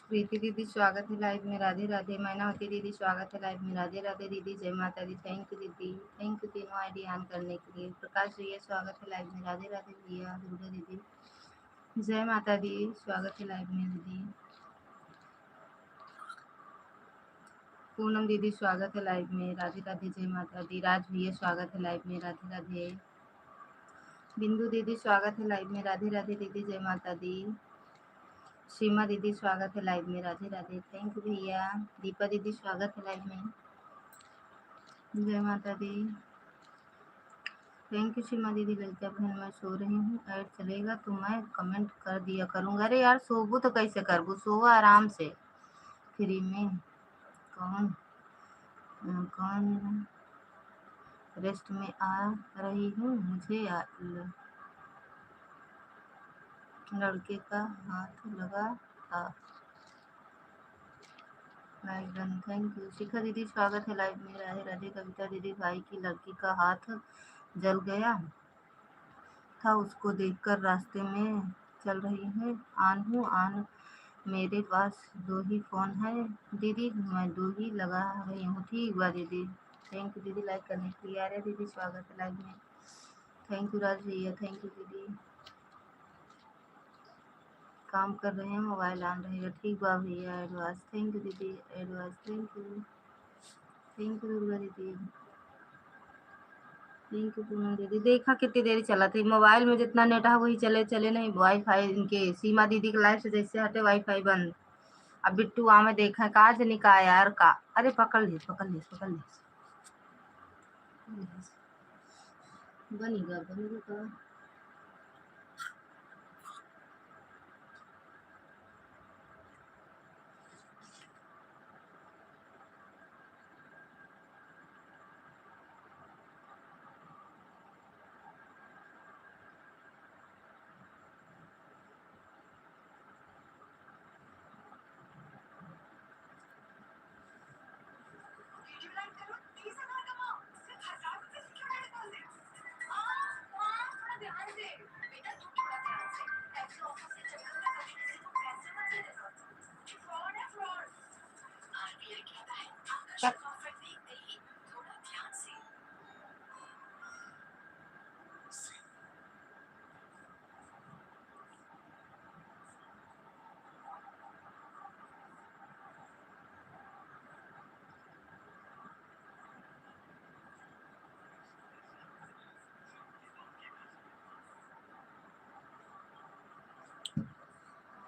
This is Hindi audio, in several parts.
प्रीति दीदी स्वागत है लाइव में, राधे राधे। मैनावती दीदी स्वागत है लाइव में, राधे राधे दीदी, जय माता दी। थैंक यू दीदी, थैंक यू तीनों आईडी ऑन करने के लिए। प्रकाश भैया स्वागत है लाइव में, राधे राधे भैया। दुर्गा दीदी जय माता दी, स्वागत है लाइव में दीदी। पूनम दीदी स्वागत है लाइव में, राधे राधे जय माता दी। राज भैया स्वागत है लाइव में, राधे राधे। बिंदु दीदी स्वागत है लाइव में, राधे राधे दीदी, जय माता दी। सीमा दीदी स्वागत है लाइव में, राधे राधे। थैंक यू भैया। दीपा दीदी स्वागत है लाइव में, जय माता दी। थैंक यू सीमा दीदी। ललिता बहन मैं सो रही हूँ, ऐड चलेगा तो मैं कमेंट कर दिया करूँगा। अरे यार सोबू तो कैसे करबू, सो आराम से फ्री में। कौन कौन रेस्ट में आ रही हूँ, मुझे लड़के का हाथ लगा था। Like done, thank you. Shikha दीदी स्वागत है लाइव में, राधे राधे। कविता दीदी भाई की लड़की का हाथ जल गया था, उसको देखकर रास्ते में चल रही है। आन हूँ आन, मेरे पास 2 ही फ़ोन है दीदी, मैं 2 ही लगा रही हूँ। ठीक बा दीदी, थैंक यू दीदी लाइक करने के लिए। अरे दीदी स्वागत है लाइव में, थैंक यू राज भैया, थैंक यू दीदी। काम कर रहे हैं, मोबाइल ऑन रहेगा। ठीक बा भैया, एडवांस थैंक यू दीदी, advance thank you, thank you Durga दीदी, थैंक यू पूनम दीदी। देखा कितनी देर चला थी, मोबाइल में जितना नेट है वही चले चले नहीं। वाईफाई इनके सीमा दीदी के लाइफ से जैसे हटे वाईफाई बंद। अब बिट्टू वहां में देखा कहा से निकाह यार का। अरे पकड़ ले पकड़ ले पकड़ ले, बनेगा बनेगा का।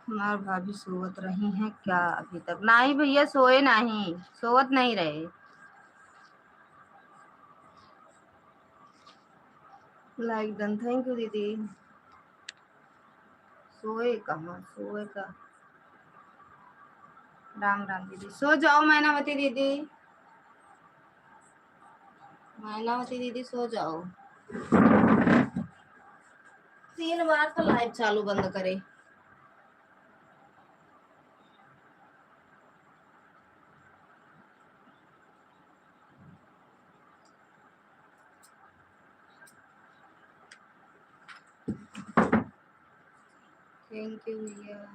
हमार भाभी सोवत रही हैं क्या अभी तक? नहीं भैया सोए नहीं, सोवत नहीं रहे। लाइक डन, थैंक यू दीदी। सोए कहाँ, सोए का। राम राम दीदी, सो जाओ मैनावती दीदी, मैनावती दीदी सो जाओ। 3 बार तो लाइव चालू बंद करे। थैंक यू भैया।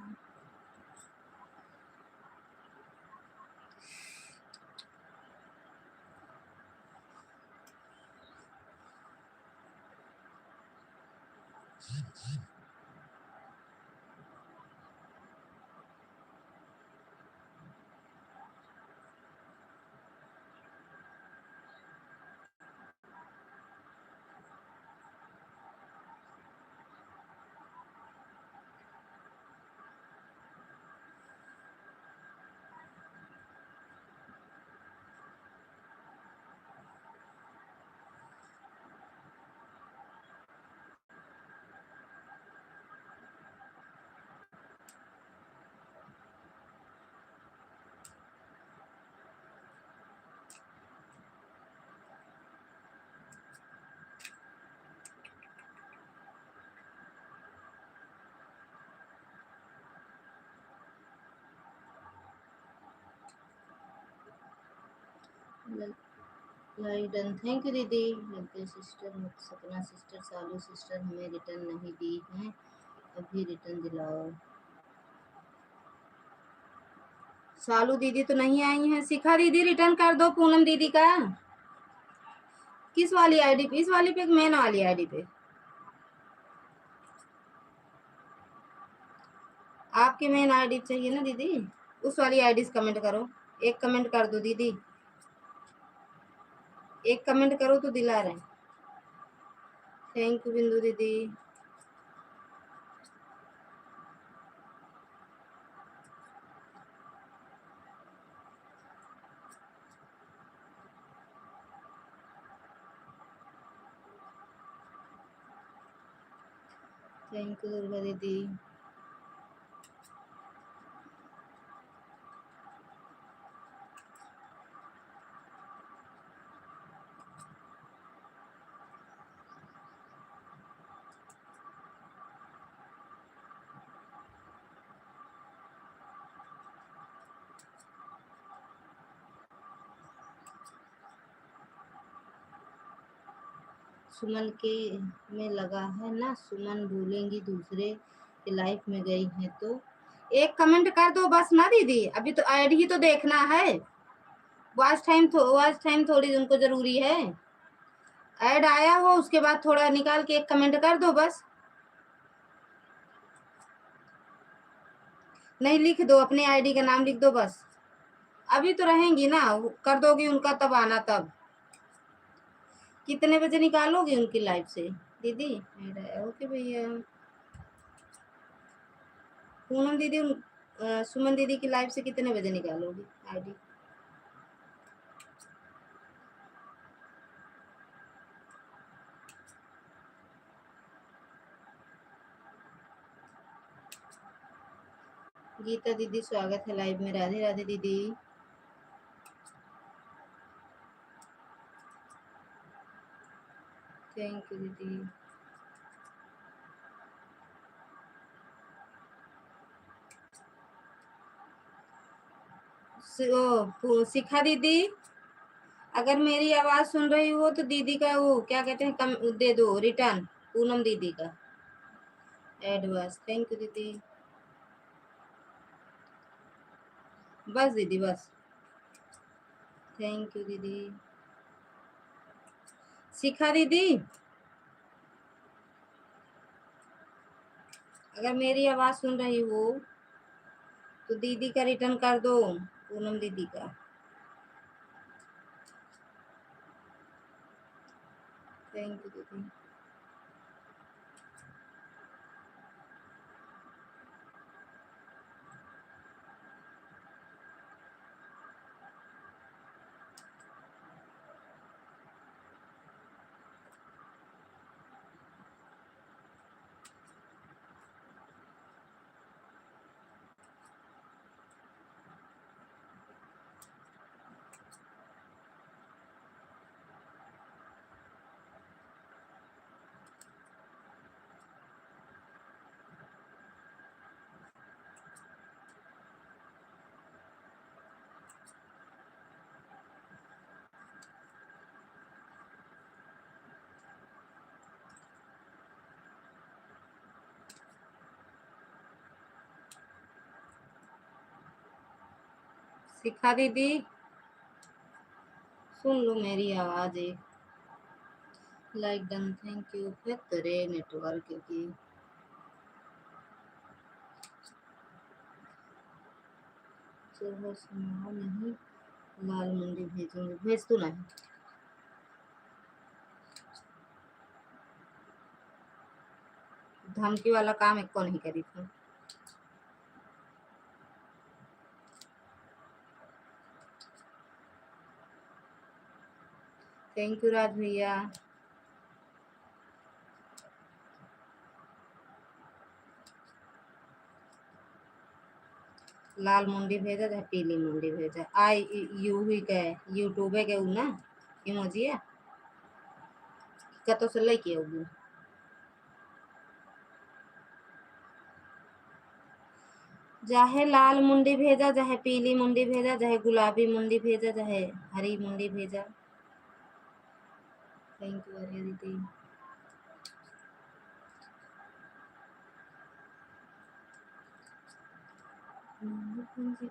लाइक डन, थैंक यू दीदी। ललिता सिस्टर, सपना सिस्टर, सालू सिस्टर हमें रिटर्न नहीं दी हैं, अभी रिटर्न दिलाओ। सालू दीदी तो नहीं आई हैं। शिखा दीदी रिटर्न कर दो पूनम दीदी का। किस वाली आईडी पे? इस वाली पे, मेन वाली आईडी पे? आपकी मेन आईडी चाहिए ना दीदी, उस वाली आईडी से कमेंट करो। एक कमेंट कर दो दीदी, एक कमेंट करो तो दिला रहे हैं। थैंक यू बिंदु दीदी। थैंक यू दुर्गा दीदी। सुमन के में लगा है ना, सुमन भूलेंगी दूसरे के लाइफ में गई है तो। एक कमेंट कर दो बस ना दीदी, अभी तो आईडी ही तो देखना है। वॉच टाइम थोड़ी उनको जरूरी है। ऐड आया हो उसके बाद थोड़ा निकाल के एक कमेंट कर दो बस। नहीं लिख दो, अपने आईडी का नाम लिख दो बस। अभी तो रहेंगी ना, कर दोगी उनका तब आना तब। कितने बजे निकालोगी उनकी लाइफ से दीदी? ओके भैया। पूनम दीदी सुमन दीदी की लाइफ से कितने बजे निकालोगी आईडी? गीता दीदी स्वागत है लाइव में। राधे राधे दीदी। थैंक यू दीदी। शिखा दीदी, अगर मेरी आवाज सुन रही हो तो दीदी का वो क्या कहते हैं, कम दे दो रिटर्न, पूनम दीदी का एडवांस। थैंक यू दीदी। बस दीदी बस। थैंक यू दीदी। शिखा दीदी, अगर मेरी आवाज सुन रही हो तो दीदी का रिटर्न कर दो, पूनम दीदी का। थैंक यू दीदी। शिखा दीदी सुन लो मेरी आवाज एक। Like done, thank you. फिर तेरे नेटवर्क की नहीं, लाल मंडी भेजूंगी। भेज तू नहीं। धमकी वाला काम एक को नहीं करी थी। थैंक यू राज भैया। लाल मुंडी भेजा चाहे पीली मुंडी भेजा, आई यू ही के यूट्यूब के उ ना इमोजी है कतो से लेके होगी। चाहे लाल मुंडी भेजा, चाहे पीली मुंडी भेजा, चाहे गुलाबी मुंडी भेजा, चाहे हरी मुंडी भेजा। थैंक यू आर्या दीदी। थैंक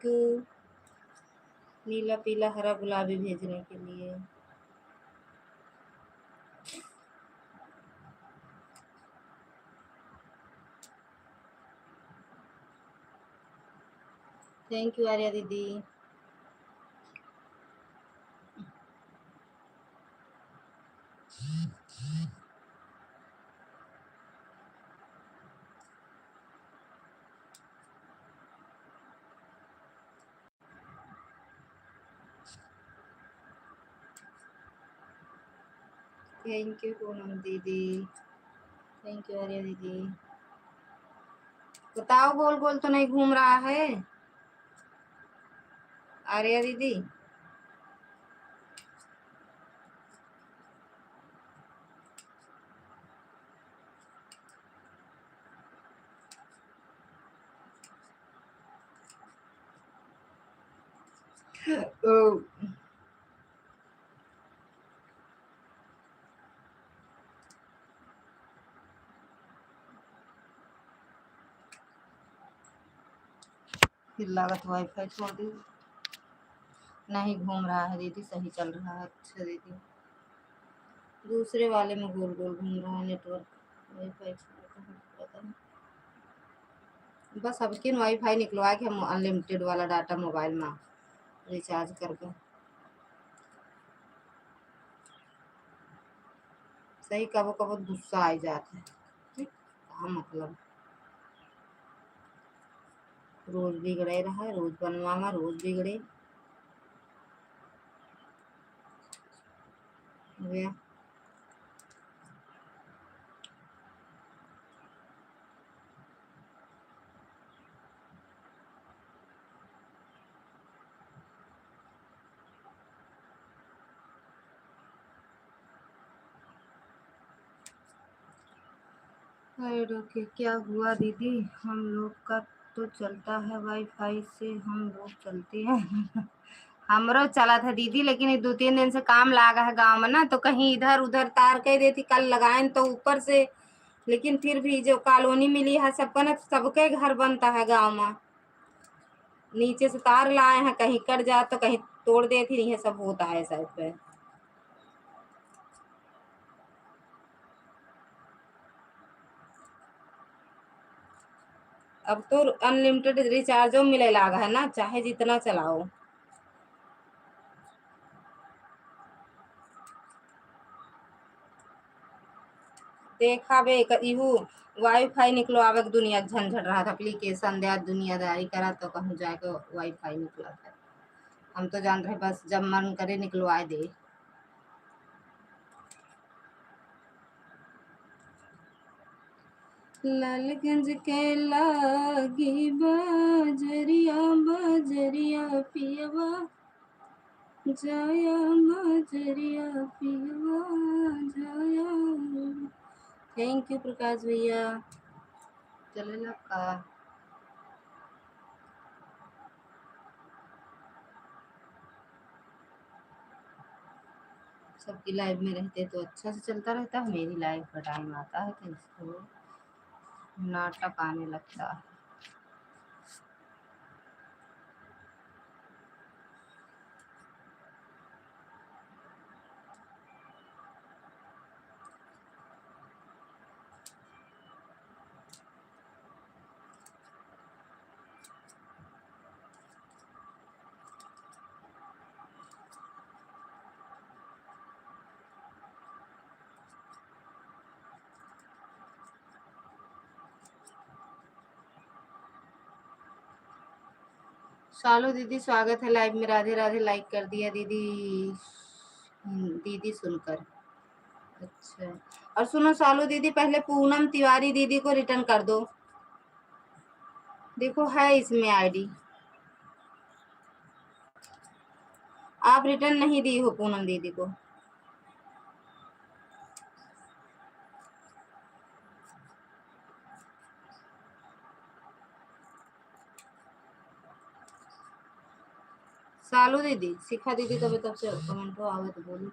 यू नीला पीला हरा गुलाबी भेजने के लिए। थैंक यू आर्या दीदी। थैंक यू पूनम दीदी। थैंक यू आर्या दीदी। बताओ गोल गोल तो नहीं घूम रहा है आर्या दीदी? ओ, फिर लागत वाईफाई छोड़ दी। नहीं घूम रहा है दीदी, सही चल रहा है। अच्छा दीदी, दूसरे वाले में गोल गोल घूम रहा है नेटवर्क। वाईफाई पता नहीं। बस अब किन वाईफाई निकलवा के हम अनलिमिटेड वाला डाटा मोबाइल में रिचार्ज करके सही। कबो कबो गुस्सा आ जाता है। हाँ मतलब रोज बिगड़े रहा है, रोज बनवावा रोज बिगड़े गया। अरे क्या हुआ दीदी? हम लोग का तो चलता है वाईफाई से, हम लोग चलते हैं। हमरो चला था दीदी, लेकिन ये 2-3 दिन से काम लागा है गांव में ना, तो कहीं इधर उधर तार कह देती कल लगाए तो ऊपर से। लेकिन फिर भी जो कॉलोनी मिली है सबका ना, सबके घर बनता है गांव में। नीचे से तार लाए हैं, कहीं कट जा तो कहीं तोड़ देती, नहीं है सब होता है साइड पे। अब तो अनलिमिटेड रिचार्जो मिले लागा है ना, चाहे जितना चलाओ। देखा बे इहू वाईफाई निकलो आवे के दुनिया झंझट रहा था, एप्लीकेशन दे दुनियादारी करा तो कहूँ जाके वाईफाई निकला था। हम तो जान रहे बस जब मन करे निकलवा दे। लालगंज के लागी बजरिया बजरिया पियवा जाया बजरिया पियवा जाया। थैंक यू प्रकाश भैया। चले लगा सबकी लाइव में रहते तो अच्छा से चलता रहता है, मेरी लाइव का टाइम आता है तो इसको नाटक आने लगता है। शालू दीदी स्वागत है लाइव में, राधे राधे। लाइक कर दिया दीदी। दीदी सुनकर अच्छा। और सुनो शालू दीदी, पहले पूनम तिवारी दीदी को रिटर्न कर दो। देखो है इसमें आईडी, आप रिटर्न नहीं दी हो पूनम दीदी को। सालू दीदी, शिखा दीदी कभी तब से कमेंट आवे तो बोली।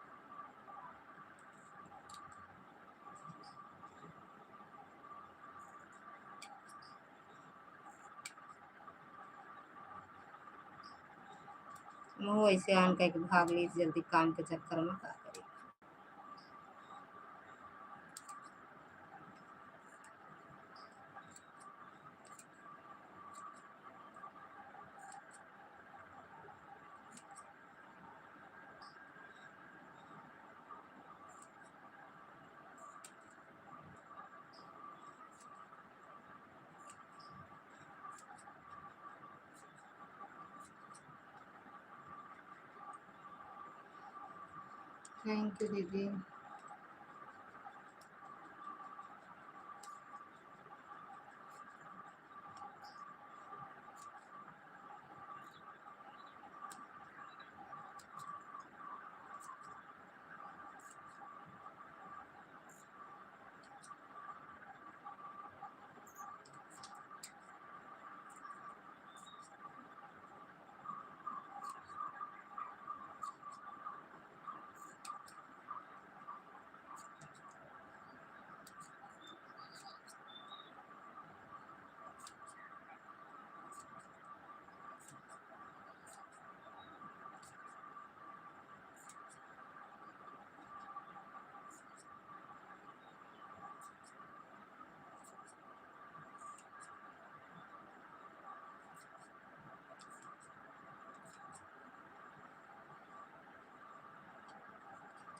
वो ऐसे आन कह के भाग ली जल्दी काम के चक्कर में का करी। थैंक यू दीदी।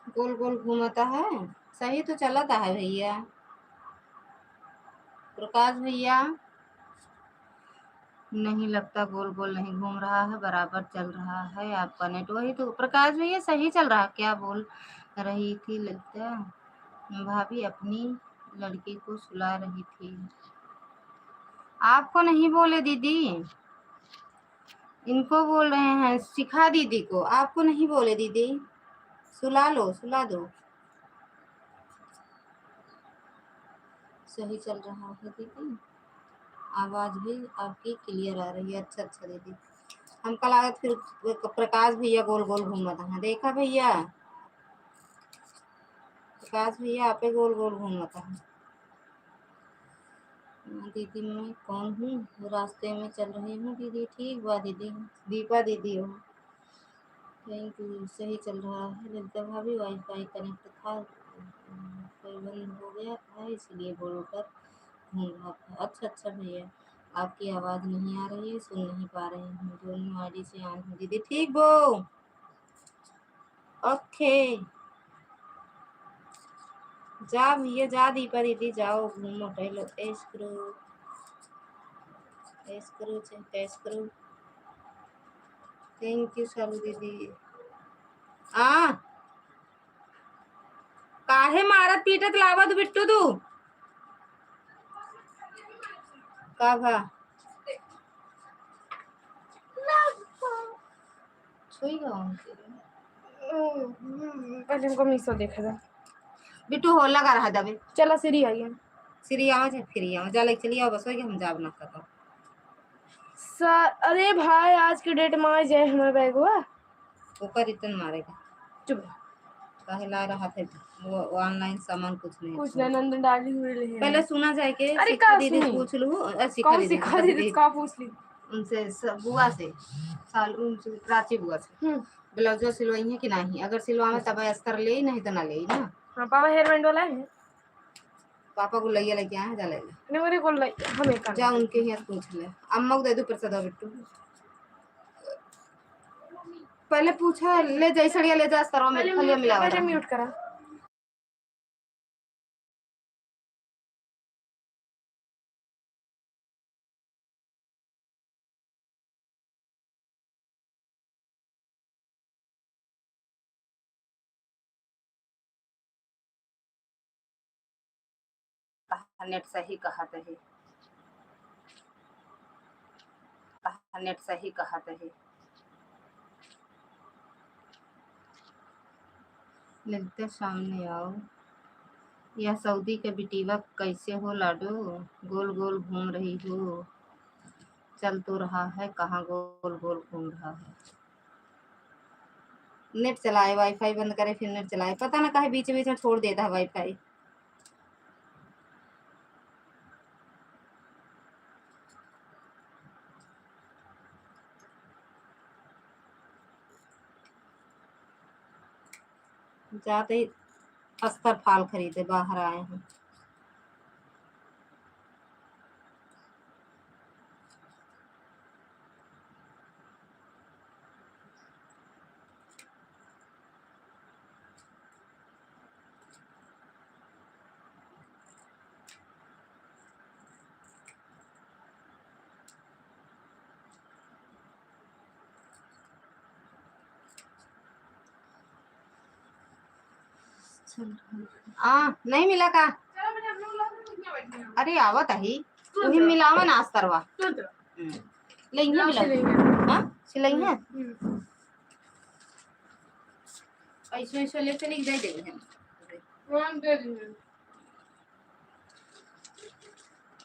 गोल गोल घूमता है, सही तो चलता है भैया। प्रकाश भैया नहीं लगता गोल गोल नहीं घूम रहा है, बराबर चल रहा है आपका नेट। वही तो प्रकाश भैया सही चल रहा। क्या बोल रही थी लगता भाभी अपनी लड़की को सुला रही थी। आपको नहीं बोले दीदी, इनको बोल रहे हैं शिखा दीदी को, आपको नहीं बोले दीदी। सुला लो, सुला दो। सही चल रहा है दीदी, आवाज भी आपकी क्लियर आ रही है। अच्छा अच्छा दीदी, हमको लगा फिर प्रकाश भैया गोल गोल घूमा था। देखा भैया, प्रकाश भैया आपे गोल गोल घूमा था। दीदी मैं कौन हूँ, रास्ते में चल रही हूँ दीदी। ठीक बा दीदी, दीपा दीदी हो। Thank you. सही चल रहा है ललिता भाभी, वाईफाई कनेक्ट था फिर बंद हो गया था इसलिए बोलकर घूम रहा था। अच्छा अच्छा भैया, आपकी आवाज़ नहीं आ रही है, सुन नहीं पा रही हूँ, दोनों आईडी से ऑन हूँ दीदी। ठीक बो, ओके। जा भैया जा, दीपा दीदी जाओ, घूमो टहलो, ऐश करो, ऐश करो, ऐश करो। थैंक यू शालू दीदी। काहे मारत पीटत लावत बिट्टू तू का भा छुई गवन पहले हमको मीसो देखा था। बिट्टू हो लगा रहा दबे। चला सीरी आई है, सीरी आवा जा, फिर आवा जा, चलिए आओ बस हो गया, हम जाब ना कतो। अरे भाई आज के डेट में आ जाए हमारे बैग हुआ ऊपर रिटर्न मारेगा। चुप काहे ला रहा था वो ऑनलाइन सामान कुछ नहीं कुछ छोड़। ना नंदन डाली हुई ले पहले सुना जाए कि अरे शिखा का दीदी से सुनी पूछ लूँ, शिखा कौन दीदी सिखा दी का पूछ ली उनसे बुआ से, साल उनसे प्राची बुआ से ब्लाउज सिलवाई है कि नहीं। अगर सिलवावे तब अस्तर ले, नहीं तो ना ले ना। हाँ पापा हेयर बैंड वाला है, पापा को लइया लेके आए जा ले ले। नहीं मेरे को हमें कर जा उनके ही पूछ ले। अम्मा को दे दो प्रसाद बिट्टू। पहले पूछा ले जाई सड़िया ले जा अस्तर में फलिया मिलावा। पहले म्यूट करा। नेट सही कहा है, नेट सही कहा है। मिलते सामने आओ। यह सऊदी के बिटिवा कैसे हो लाडो, गोल गोल घूम रही हो। चल तो रहा है, कहाँ गोल गोल घूम रहा है। नेट चलाए, वाईफाई बंद करे फिर नेट चलाए, पता ना काहे बीच बीच में छोड़ देता है वाईफाई। जाते ही अस्तर फाल खरीदे बाहर आए हैं। नहीं मिला का? अरे आवत ही तुही मिलावा नाश करवा लेंगे मिला। हाँ सिलाई है पैसे वैसे लेके नहीं दे देंगे हम दे देंगे।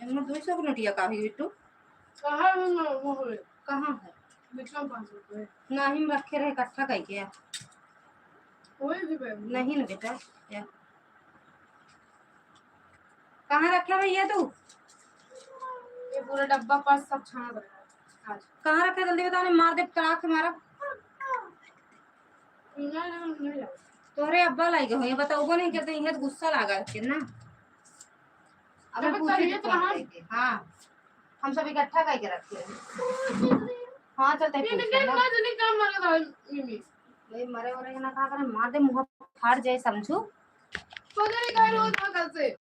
हमने 200 की नोटिया काफी बिट्टू कहाँ है वो है? कहाँ है? बिचम 500 रुपए नहीं हम रखे रहे इकट्ठा करके वही भी पे नहीं ना बेटा या कहाँ रखे भैया तू? ये पूरा डब्बा पास सब छाना रहा है आज। कहाँ रखे जल्दी बताओ, नहीं मार दे तड़ाक से मारा। नहीं तोरे अब्बा लाई गए बताओ वो नहीं कहते हैं तो गुस्सा लगा के ना। अब जब पूछे करिए तो तो हम हाँ हम सब इकट्ठा करके रखे हैं। हाँ चलते ये निकल ना जल्दी काम लगा था मिमी ले मरे वरे ना कहा करे मार दे मुंह फाड़ जाए समझू। पता नहीं कहाँ रोज कल से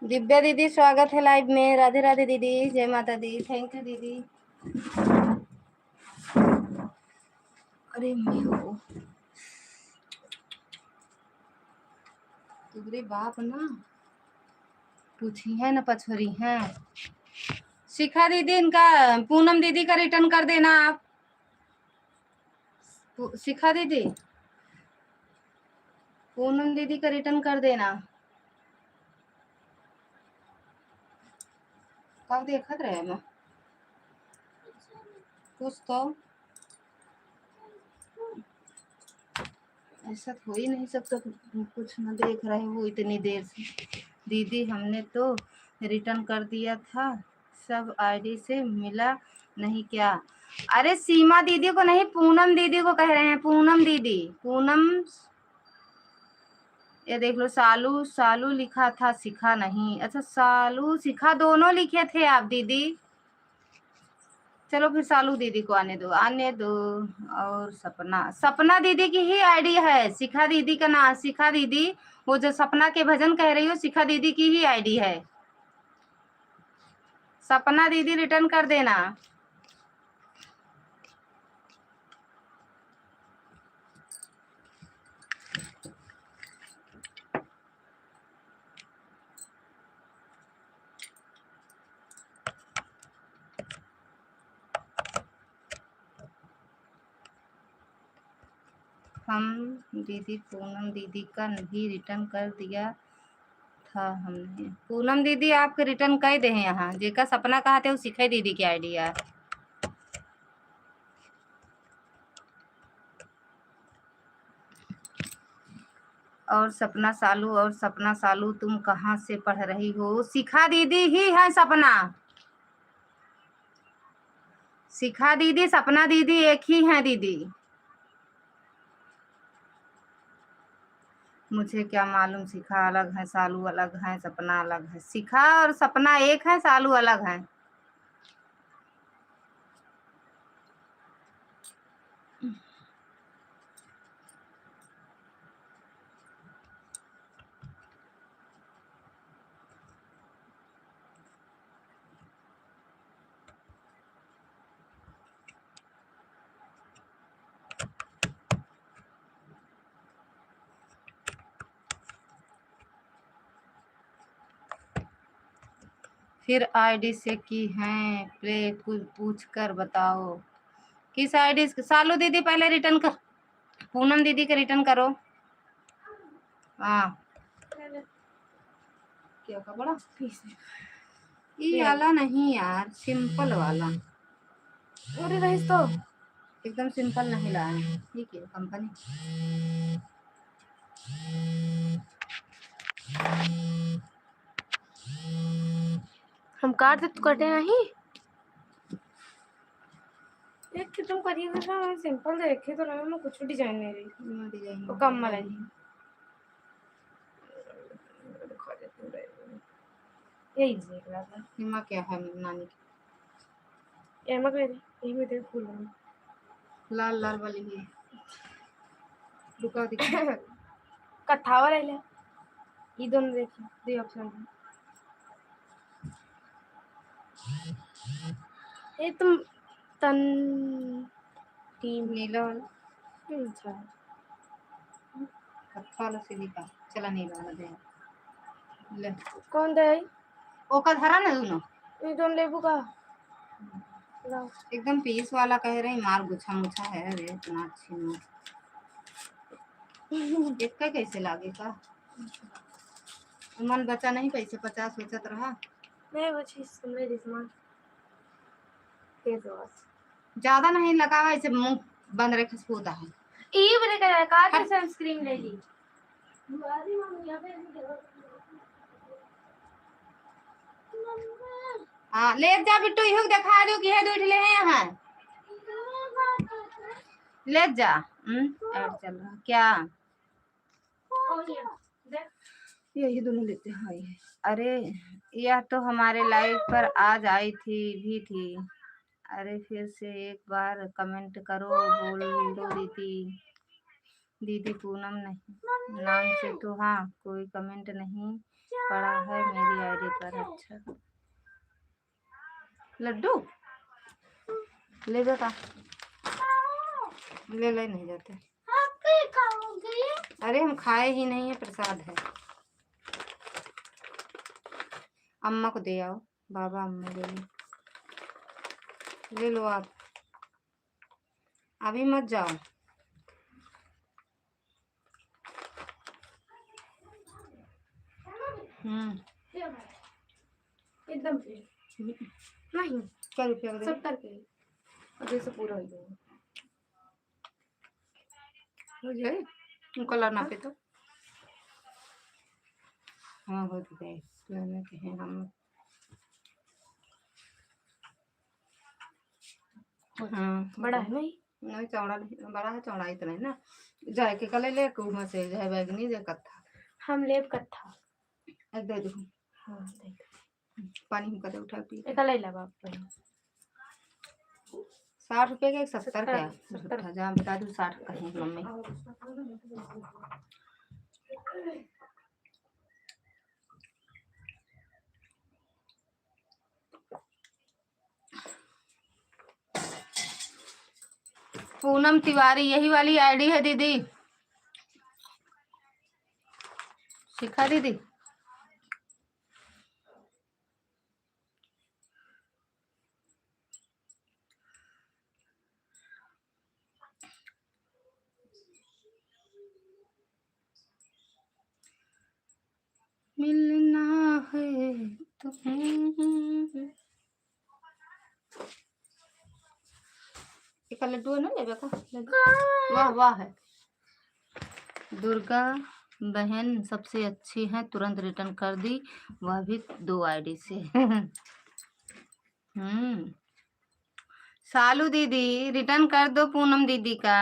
दिव्या दीदी स्वागत है लाइव में। राधे राधे दीदी, जय माता दी। थैंक यू दीदी। अरे मैं हो तुम्हारे बाप ना पूछी है ना पछोरी है। शिखा दीदी इनका पूनम दीदी का रिटर्न कर देना आप। शिखा दीदी पूनम दीदी का रिटर्न कर देना। कब देखत रहे मैं कुछ तो ऐसा हो ही नहीं सकता कुछ ना देख रहे हो इतनी देर से। दीदी हमने तो रिटर्न कर दिया था, सब आईडी से मिला नहीं क्या? अरे सीमा दीदी को नहीं, पूनम दीदी को कह रहे हैं। पूनम दीदी, पूनम, ये देख लो सालू सालू लिखा था, शिखा नहीं। अच्छा सालू शिखा दोनों लिखे थे आप दीदी। चलो फिर सालू दीदी को आने दो, आने दो। और सपना, सपना दीदी की ही आईडी है। शिखा दीदी का नाम, शिखा दीदी वो जो सपना के भजन कह रही हो, शिखा दीदी की ही आईडी है। सपना दीदी रिटर्न कर देना। हम दीदी पूनम दीदी का भी रिटर्न कर दिया था हमने। पूनम दीदी आपके रिटर्न कर दे हैं यहाँ। जेका सपना कहा थे वो शिखा दीदी की आईडी है। और सपना सालू, और सपना सालू तुम कहाँ से पढ़ रही हो? शिखा दीदी ही है सपना। शिखा दीदी सपना दीदी एक ही है दीदी। मुझे क्या मालूम, शिखा अलग है, सालू अलग है, सपना अलग है। शिखा और सपना एक है, सालू अलग है। फिर आईडी से की हैं प्ले, कुछ पूछ कर बताओ किस आईडी। सालू दीदी पहले रिटर्न कर, पूनम दीदी का रिटर्न करो। हाँ क्या का बड़ा ये वाला नहीं यार, सिंपल वाला। अरे रईस तो एकदम सिंपल नहीं लाए। ठीक है कंपनी। हम काट दे तो कटे नहीं। एक कि तुम करिएगा ना, मैं सिंपल देखे तो रहे, मैं कुछ डिजाइन नहीं रही डिजाइन वो कम वाला जी। यही देख रहा था। सीमा क्या है नानी की? एमा के यही में देख फूल लाल लाल वाली ही रुका दिखा। कट्ठावा रह ले ये दोनों देखिए, दे ऑप्शन ये तुम तन टीम नीला वाला अच्छा कत्था वाला से दिखा। चला नीला वाला दे ले। कौन दे ओका धरा ना दोनों ये दोनों लेबू का लाओ। एकदम पीस वाला कह रहे हैं। मार गुच्छा मुच्छा है। अरे इतना अच्छी नोट एक का कैसे लागे का? मन बचा नहीं, पैसे 50 सोचत रहा। नहीं वो चीज सुन रिस्मान तेज बस ज्यादा नहीं लगावा, ऐसे मुंह बंद रखे होता है। ये बने का का सनस्क्रीन ले ली। हाँ ले जा बिट्टू, इहो दिखा दो कि है दूठ ले हैं यहाँ। ले जा। ऐड चल रहा क्या? यही दोनों लेते हैं। ये अरे यह तो हमारे लाइव पर आज आई थी भी थी। अरे फिर से एक बार कमेंट करो, बोल दो दीदी। दीदी पूनम नहीं नाम से तो हाँ कोई कमेंट नहीं पड़ा है मेरी आईडी पर। अच्छा लड्डू ले बेटा, ले ले नहीं जाते। अरे हम खाए ही नहीं है, प्रसाद है। अम्मा को दे आओ, बाबा अम्मा ले लो, ले लो आप, अभी मत जाओ। एकदम नहीं, क्या रुपया का 70 के अभी से पूरा हो जाएगा। हो जाए कलर ना पे तो हाँ हो गए लेने के हैं हम। हाँ बड़ा है नहीं, नहीं चौड़ा नहीं, बड़ा है, चौड़ा इतना है ना। जाए के कले ले कुमा से जाए बैगनी जे कत्था हम लेब कट्ठा एक दे देखो। हाँ देख पानी हम कदे उठा पी एक ले ला बाप पे 60 रुपए के 70 क्या 70 झूठा जहाँ बता दूँ 60 कहीं मम्मी। पूनम तिवारी यही वाली आईडी है दीदी, शिखा दीदी। मिलना है तुम्हें एक लड्डू है ना ले बेटा, वाह वाह है। दुर्गा बहन सबसे अच्छी है, तुरंत रिटर्न कर दी, वह भी 2 आईडी से। सालू दीदी रिटर्न कर दो पूनम दीदी का।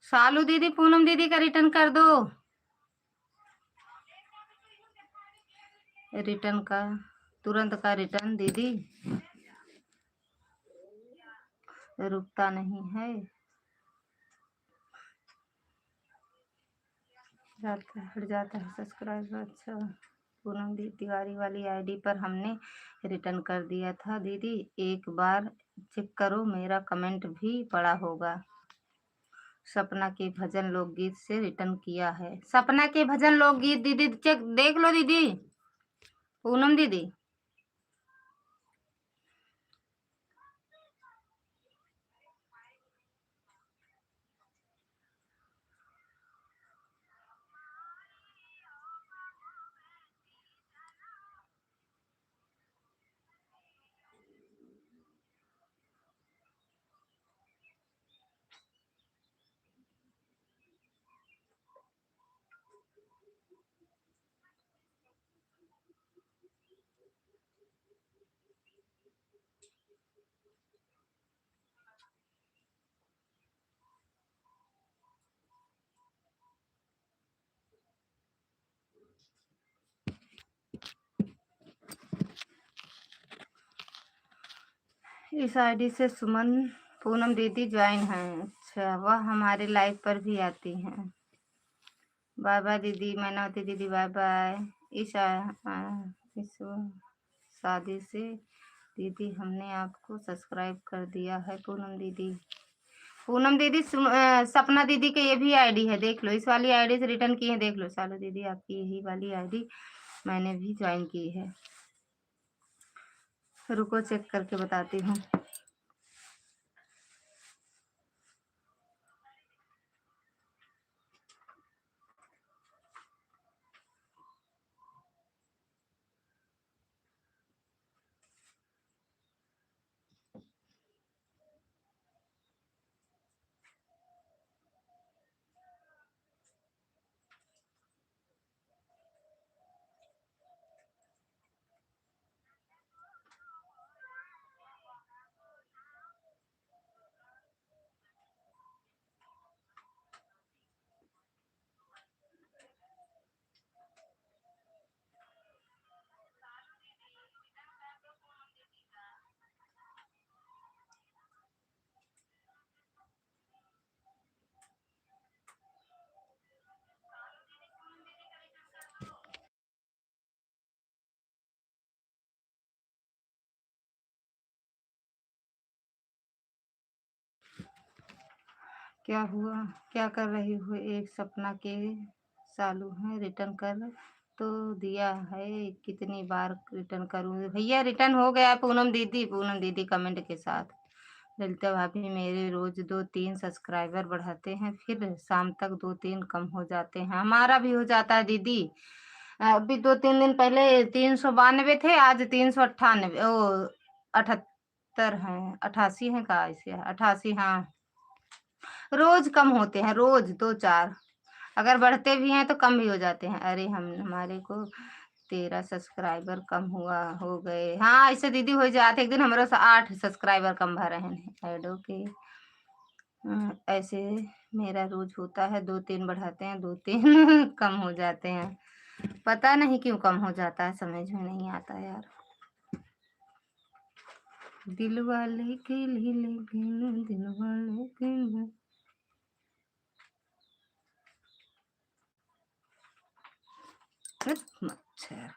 सालू दीदी पूनम दीदी का रिटर्न कर दो, रिटर्न का तुरंत का रिटर्न दीदी, रुकता नहीं है। हट जाता है सब्सक्राइब। अच्छा पूनम दी तिवारी वाली आईडी पर हमने रिटर्न कर दिया था दीदी, एक बार चेक करो, मेरा कमेंट भी पड़ा होगा। सपना के भजन लोकगीत से रिटर्न किया है। सपना के भजन लोकगीत दीदी चेक देख लो दीदी, पूनम दीदी। इस आईडी से सुमन पूनम दीदी ज्वाइन है। अच्छा वह हमारे लाइव पर भी आती हैं। बाय बाय दीदी, मैनावती दीदी बाय बाय। इस शादी से दीदी हमने आपको सब्सक्राइब कर दिया है पूनम दीदी। पूनम दीदी सपना दीदी के ये भी आईडी है, देख लो, इस वाली आईडी से रिटर्न की है, देख लो। सालो दीदी आपकी यही वाली आईडी मैंने भी ज्वाइन की है, रुको चेक करके बताती हूँ। क्या हुआ? क्या कर रही हो? एक सपना के चालू है, रिटर्न कर तो दिया है, कितनी बार रिटर्न करूँ? भैया रिटर्न हो गया। पूनम दीदी कमेंट के साथ। ललिता भाभी मेरे रोज 2-3 सब्सक्राइबर बढ़ाते हैं, फिर शाम तक 2-3 कम हो जाते हैं। हमारा भी हो जाता है दीदी। अभी 2-3 दिन पहले 392 थे, आज 398, ओ 78 हैं, 88 हैं का ऐसे 88, हाँ। रोज कम होते हैं, रोज 2-4। अगर बढ़ते भी हैं तो कम भी हो जाते हैं। अरे हमारे को 13 सब्सक्राइबर कम हो गए। हाँ ऐसे दीदी हो जाते। एक दिन हमारे से 8 सब्सक्राइबर कम भर रहे हैं ऐडो के। ऐसे मेरा रोज होता है, 2-3 बढ़ाते हैं, 2-3 कम हो जाते हैं। पता नहीं क्यों कम हो जाता है, समझ में नहीं आता यार। दिल वाले के लिए दिल वाले के लिए। मच्छर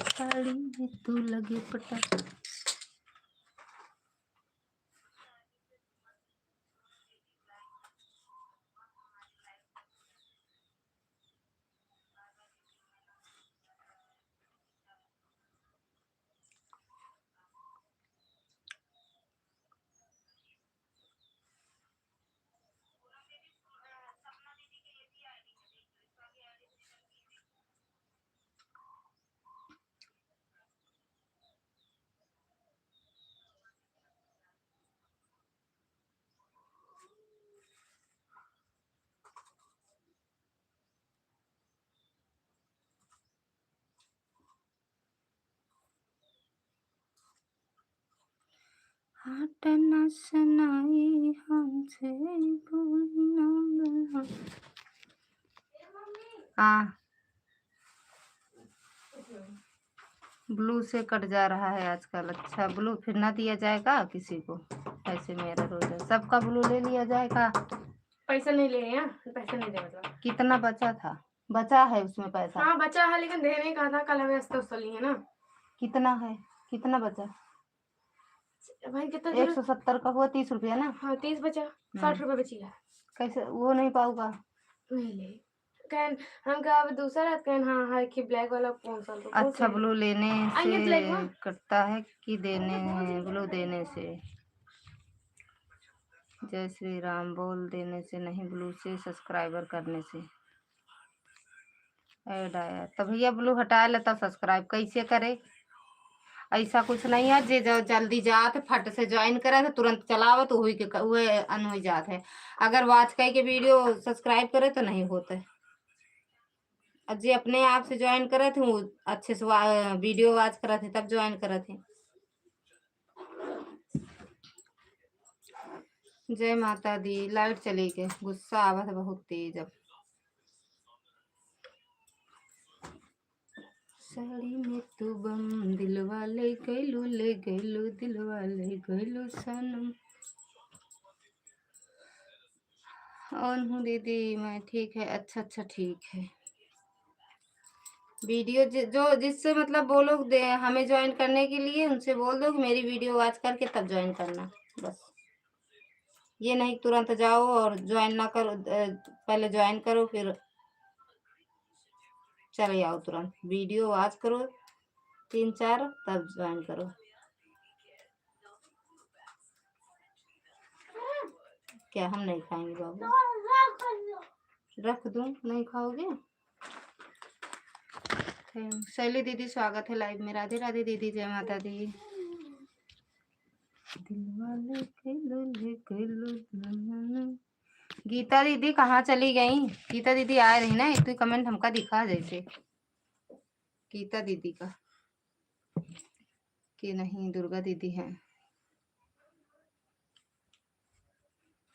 साड़ी में तू लगे पटा। हाट न सुनाई हमसे बोलना। हाँ ब्लू से कट जा रहा है आजकल। अच्छा ब्लू फिर ना दिया जाएगा किसी को? ऐसे मेरा रोज है, सबका ब्लू ले लिया जाएगा। पैसा नहीं ले हैं, पैसा नहीं दे मतलब। कितना बचा था? बचा है उसमें पैसा? हाँ बचा है, लेकिन देने का था, कल हमें अस्तर ली है ना। कितना है? कितना बचा? भाई कितना 170 का हुआ, 30 रुपया ना? हाँ 30 बचा, 60 रुपये बची है। कैसे वो नहीं पाऊंगा? नहीं ले कहन हम कहा अब दूसरा कहन हाँ हाँ कि ब्लैक वाला कौन सा तो अच्छा ब्लू लेने आएंगे ब्लैक से में। कटता है कि देने, ब्लू देने से? जय श्री राम बोल देने से नहीं, ब्लू से सब्सक्राइबर करने से ऐड आया। तो भैया ब्लू हटा ले तब सब्सक्राइब कैसे करे? ऐसा कुछ नहीं है। जे जो जल्दी जात फट से ज्वाइन करे तो तुरंत चलावे तो हुई के हुए अन हो जात है। अगर वाच कई के वीडियो सब्सक्राइब करे तो नहीं होते। और जे अपने आप से ज्वाइन करे थे वो अच्छे से वीडियो वाच करे थे तब ज्वाइन करे थे। जय माता दी। लाइट चली गई, गुस्सा आवत है बहुत तेज। अब साड़ी में तू बम दिल वाले गैलू ले गैलू, दिल वाले गैलू सनम। ऑन हूँ दीदी मैं, ठीक है। अच्छा ठीक है। वीडियो जो जिससे मतलब बोलो दे हमें ज्वाइन करने के लिए, उनसे बोल दो कि मेरी वीडियो वॉच करके तब ज्वाइन करना। बस ये नहीं तुरंत जाओ और ज्वाइन ना करो, पहले ज्वाइन करो फिर चले आओ। तुरंत वीडियो वॉच करो 3-4 तब ज्वाइन करो। क्या हम नहीं खाएंगे बाबू? रख दूं? नहीं खाओगे? शैली दीदी स्वागत है लाइव में। राधे राधे दीदी, जय माता दी। गीता दीदी कहाँ चली गई? गीता दीदी आ रही ना, एक तो कमेंट हमका दिखा जैसे गीता दीदी का कि नहीं दुर्गा दीदी हैं।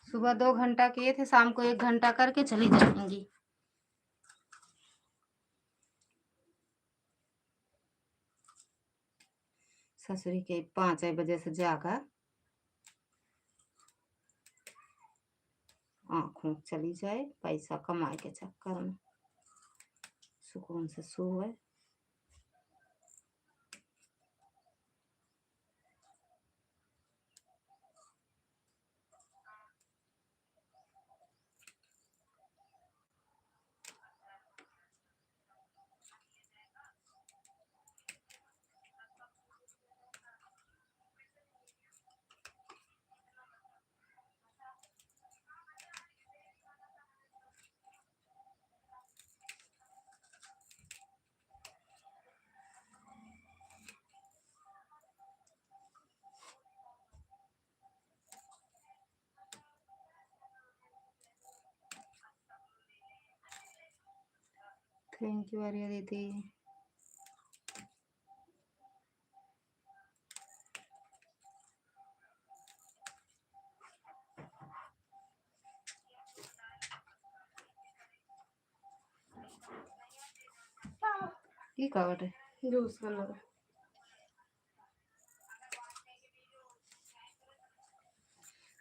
सुबह 2 घंटा किए थे, शाम को 1 घंटा करके चली जाएंगी। ससुरी के 5 बजे से जाकर आँखों चली जाए, पैसा कमाए के चक्कर में सुकून से सोए। थैंक यू आर्या दीदी। की कवर है जूस करना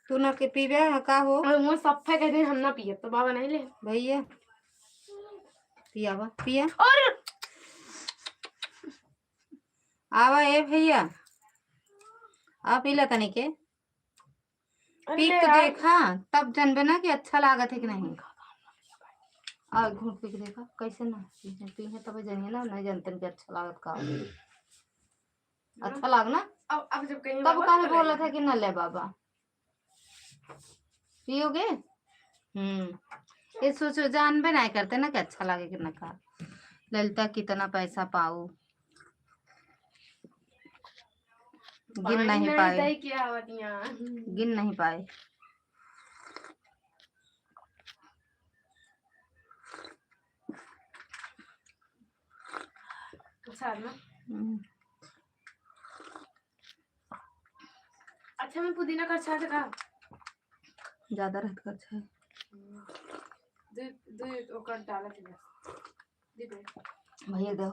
तू ना के पीबे का हो और मुंह सफा कहते हम ना पिए तो बाबा नहीं ले भैया पिया बा पिया और आवा ए भैया आ पी ला तनी के पी अरे के यार देखा तब जानबे ना कि अच्छा लागत है कि नहीं। आ घूट पी के देखा कैसे ना पी है तब जानिए ना नहीं जानते कि अच्छा लागत का अच्छा लागना। अब जब कहीं तब बाबा काहे तो बोला लगेगा। था कि न ले बाबा पियोगे। ये सोचो जानबे नहीं करते ना कि अच्छा लगे कि न का। ललिता कितना पैसा पाऊ गिन नहीं पाए दही क्या आवतियां गिन नहीं पाए। अच्छा ना हम्म, अच्छा मैं पुदीना का अच्छा था ज्यादा रहत का अच्छा है। दूध ओकर डाला थे दीदी भैया दो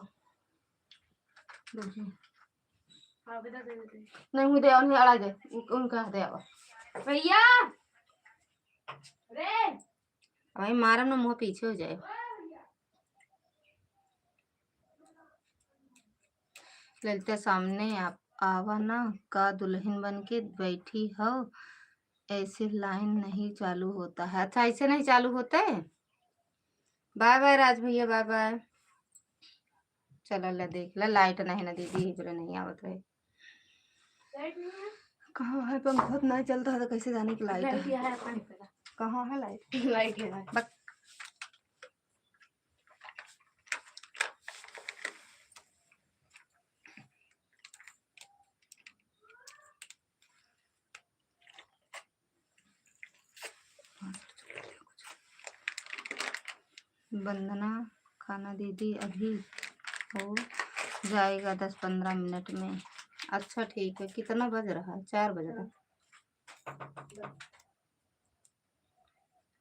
देखिए हां बेटा दे दे नहीं हुई दे उन्हें अड़ा दे उनका दे आवा भैया रे भाई मारम ना मुंह पीछे हो जाए। ललिता सामने आप आवा ना का दुल्हन बन के बैठी हो ऐसे लाइन नहीं चालू होता है। अच्छा ऐसे नहीं चालू होता है। बाय बाय राज भैया बाय बाय। चलो ला देख ला लाइट नहीं ना दीदी इधर नहीं आवत रहे लाइट नहीं है कहाँ है पंखा नहीं चलता है तो कैसे जाने की लाइट लाइट है। है अपने पे कहाँ है लाइट लाइट है बस वंदना खाना दीदी अभी हो जाएगा 10-15 मिनट में। अच्छा ठीक है कितना बज रहा है 4 बज रहा है।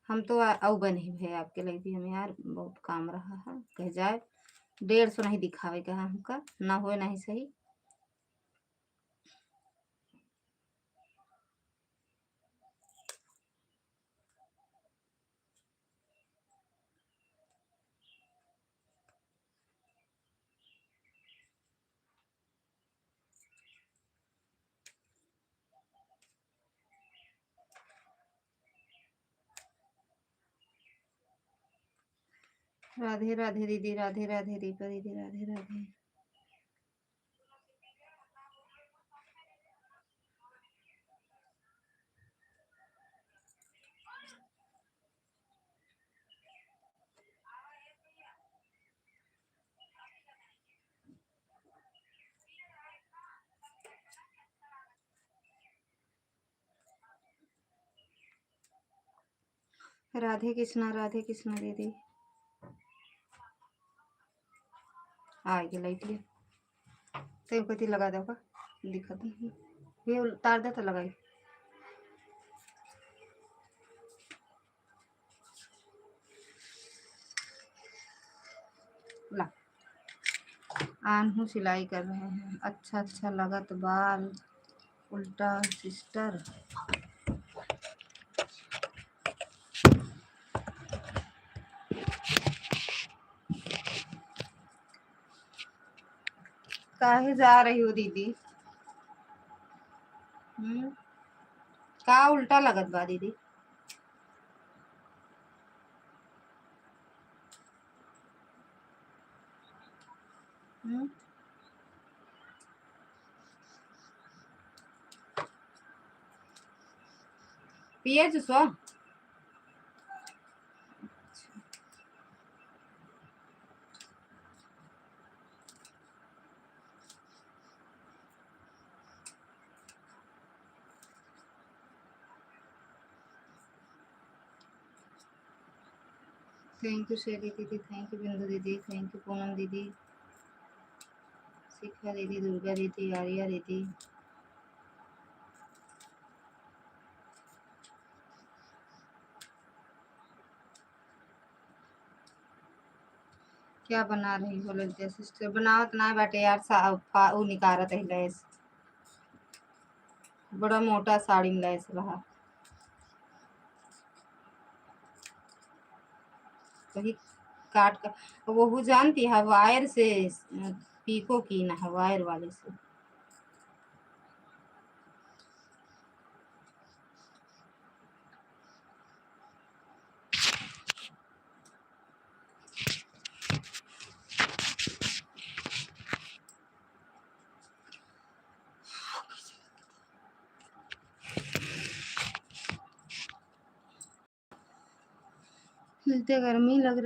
हम तो औबे नहीं भैया आपके लिए भी हमें यार बहुत काम रहा है कह जाए 150 नहीं दिखावे का हमका ना हो नहीं सही। राधे राधे दीदी राधे राधे दीपा दीदी राधे राधे। राधे कृष्णा दीदी आगे लाइट ले तो कति लगा दो का दिखत नहीं ये उतार दे तो लगाई ला आनहू सिलाई कर रहे हैं। अच्छा अच्छा लगा तो बाल उल्टा सिस्टर काहे जा रही हो दीदी का उल्टा लगत बा दीदी पिए जुसवा थैंक यू शेरी दीदी, थैंक यू बिंदु दीदी, थैंक यू पूनम दीदी, शिखा दीदी, दुर्गा दीदी, आर्या दीदी। क्या बना रही हो लज्जा सिस्टर? बनावत ना बाटे यार, ऊ निकारत है लैस, बड़ा मोटा साड़ी में लैस रहा, वही काट कर वो जानती है वायर से पीको की ना है, वायर वाले से। मिलते गर्मी लग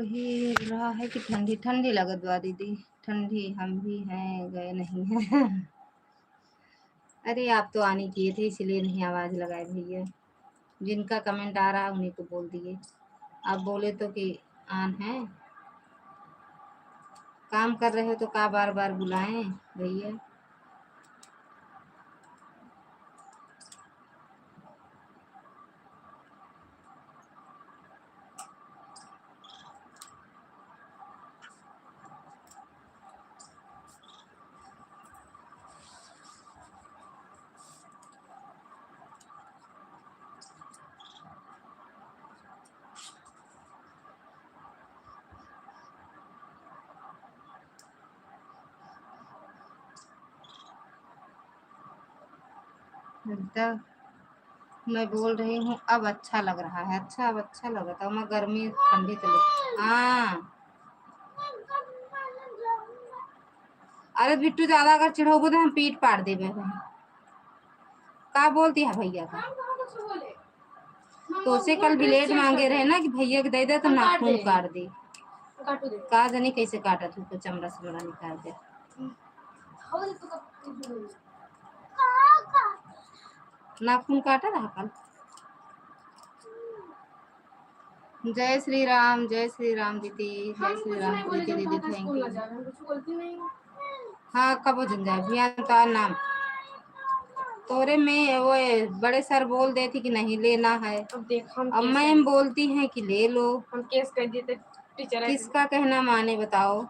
रहा है कि ठंडी? ठंडी लगत बा दीदी, ठंडी हम भी हैं, गए नहीं हैं। अरे आप तो आने किए थे इसलिए नहीं आवाज लगाए भैया, जिनका कमेंट आ रहा है उन्हीं को बोल दिए, आप बोले तो कि आन है, काम कर रहे हो तो का बार बार बुलाएं भैया। मिलता मैं बोल रही हूँ अब अच्छा लग रहा है। अच्छा, अब अच्छा लगा था, मैं गर्मी ठंडी तो हाँ। अरे बिट्टू ज्यादा अगर चिढ़ोगे तो हम पीट पाड़ देवे। का बोलती है भैया का? तो से कल ब्लेड मांगे रहे ना कि भैया के दे दे तो नाखून काट दे। का जानी कैसे काटा तू, तो चमड़ा से बड़ा निकाल दे। नाखून काटा रहा कल। जय श्री राम, जय श्री राम दीदी, जय श्री राम दीदी, दीदी थैंक यू। हाँ कब जन जाए अभियान का नाम तोरे में वो बड़े सर बोल देती कि नहीं लेना है, अब मैम बोलती हैं कि ले लो। हम केस कर देते टीचर, किसका कहना माने बताओ?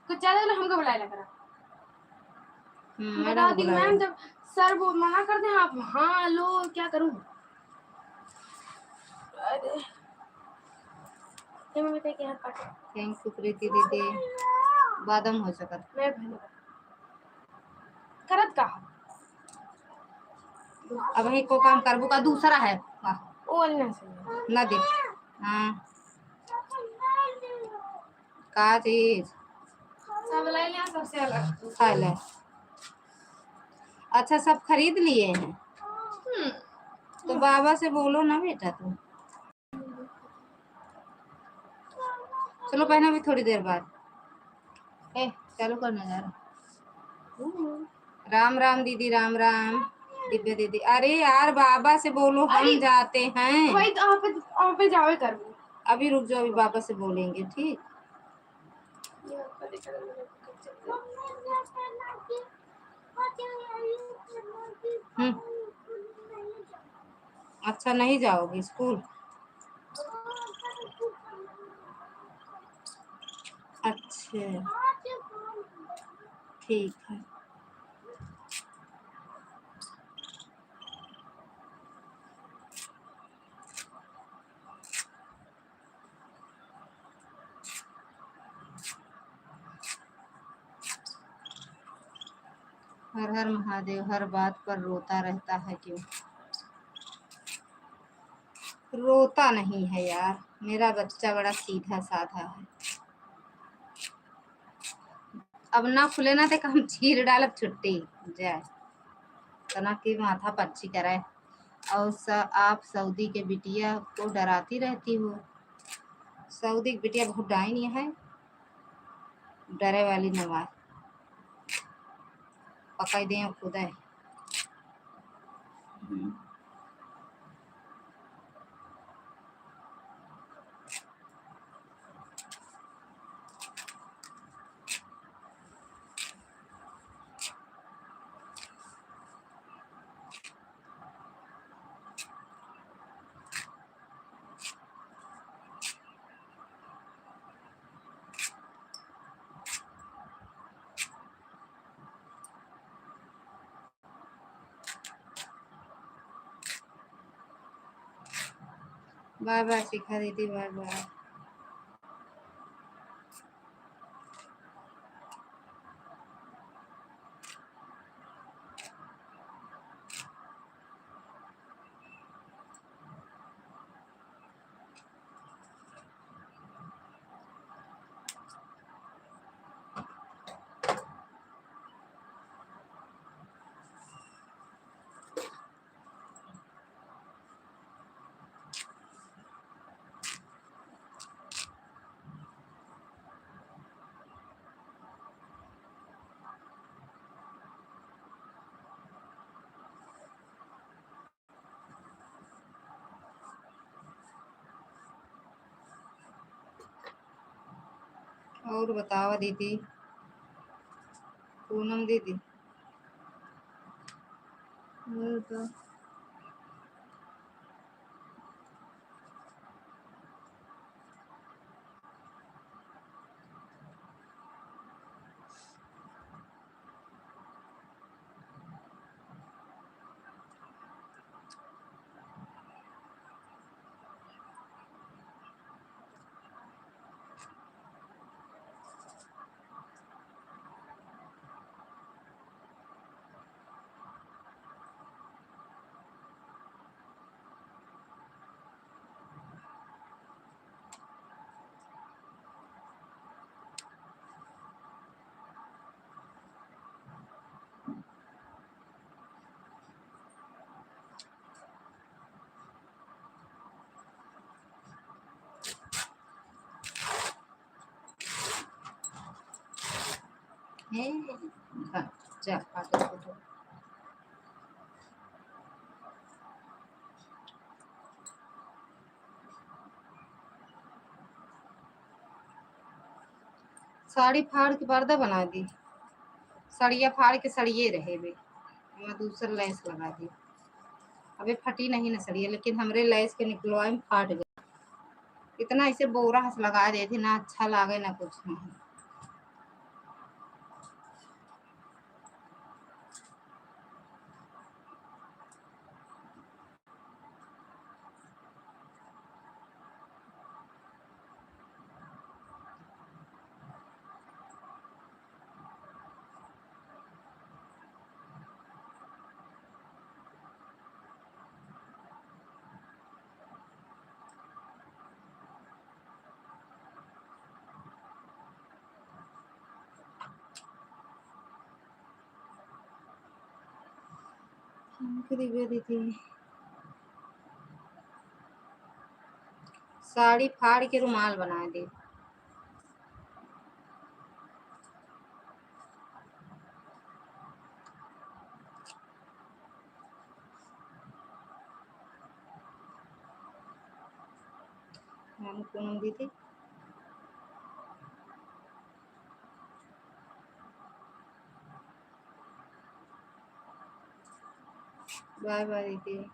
कुछ ज्यादा हमको बुलाया करा। मैडम दी मैम जब सर वो मना कर दे आप हाँ लो, क्या करूं? थैंक यू प्रीति दीदी, बादम हो सकत मैं करत का अब ही को काम करबू का दूसरा है ओ ना दे। हाँ का चीज सब ले लिया, सबसे अलग खा ले। अच्छा सब खरीद लिए हैं? तो बाबा से बोलो ना बेटा तुम। चलो पहना भी थोड़ी देर बाद। चलो करना जा रहा। राम राम दीदी, राम राम दिव्या दीदी। अरे यार बाबा से बोलो हम जाते हैं। वही तो आप पे जावे कर अभी रुक जाओ, अभी बाबा से बोलेंगे ठीक। अच्छा नहीं जाओगी स्कूल? अच्छा ठीक है। हर हर महादेव, हर बात पर रोता रहता है क्यों? रोता नहीं है यार, मेरा बच्चा बड़ा सीधा साधा है। अब ना खुले ना तो हम चीर डालब छुट्टी जाए तना की माथा पच्ची करे। और आप सऊदी के बिटिया को डराती रहती हो। सऊदी की बिटिया बहुत डायनी है, डरे वाली नवाज पकड़ दे खुद है। बाय बाय शिखा दीदी, बाय बाय। और बताओ दीदी, पूनम दीदी। और तो जा साड़ी फाड़ के पर्दा बना दी, सड़िया फाड़ के सड़िए रहे बे, मैं दूसरा लेस लगा दी। अबे फटी नहीं ना सड़िया, लेकिन हमरे लेस के निकलवाए में फाट गई। इतना इसे बोरा हंस लगा दे थे ना, अच्छा लागे ना कुछ नहीं। दिव्या दीदी, साड़ी फाड़ के रुमाल बना दे। पूनम दीदी, बाय बाय दीदी।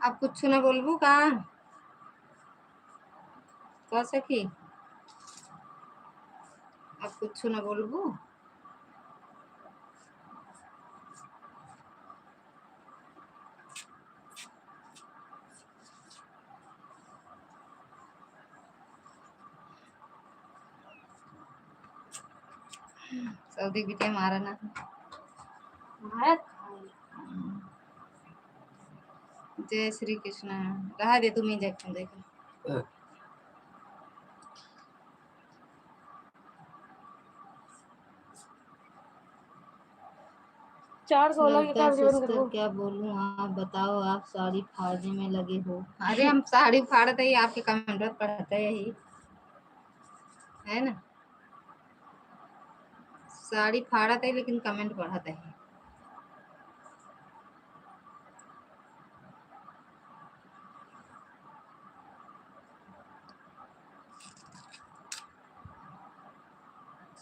अब कुछ न बोलबू का सखी, अब कुछ न बोलबू। सऊदी बिटे मारा ना जय श्री कृष्ण। रहा दे तुम इंजेक्शन देखो। 416 के ललिता का जीवन सिस्टर करो। क्या बोलूं, आप बताओ, आप साड़ी फाड़ने में लगे हो। अरे हम साड़ी फाड़ते ही आपके कमेंट पढ़ते यही है ना, साड़ी फाड़ते ही लेकिन कमेंट पढ़ते है।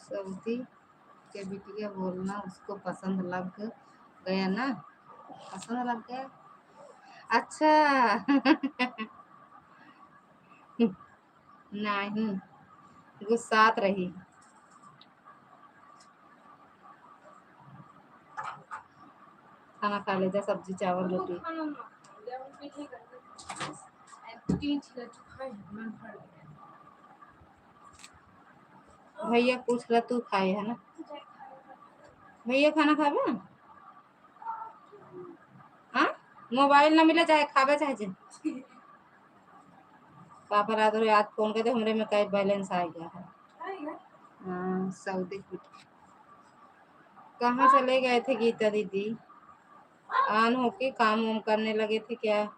सऊदी के बिटिया बोलना उसको पसंद लग गया ना, पसंद लग गया। अच्छा नहीं, गुस्सात रही। खाना खा लेते, सब्जी चावल रोटी। भैया पूछ रहा तू खाए है ना, भैया खाना खावे। हाँ, मोबाइल ना मिले चाहे खावे चाहे जिन पापा रात और याद फोन करते हमरे में कई बैलेंस आ गया है। हाँ, सऊदी कहाँ चले गए थे गीता दीदी, आन होके काम वाम करने लगे थे क्या।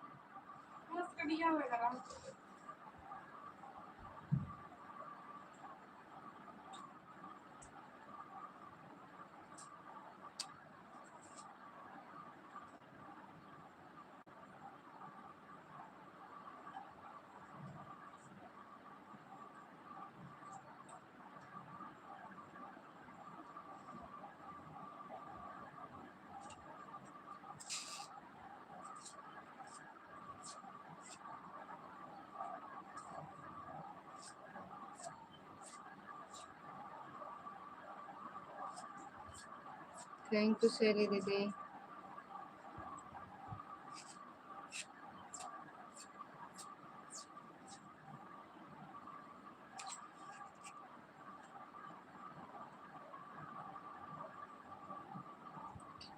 थैंक यू शेरी दीदी।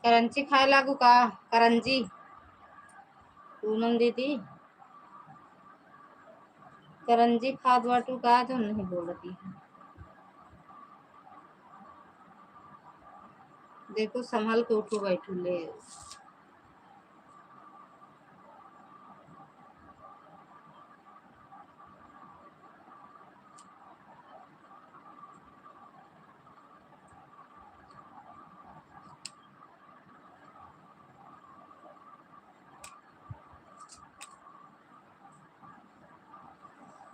करंजी खाए लागू का, करंजी पूनम दीदी, करंजी खाद बाटू का जो नहीं बोलती है। देखो संभल के उठो बैठू ले।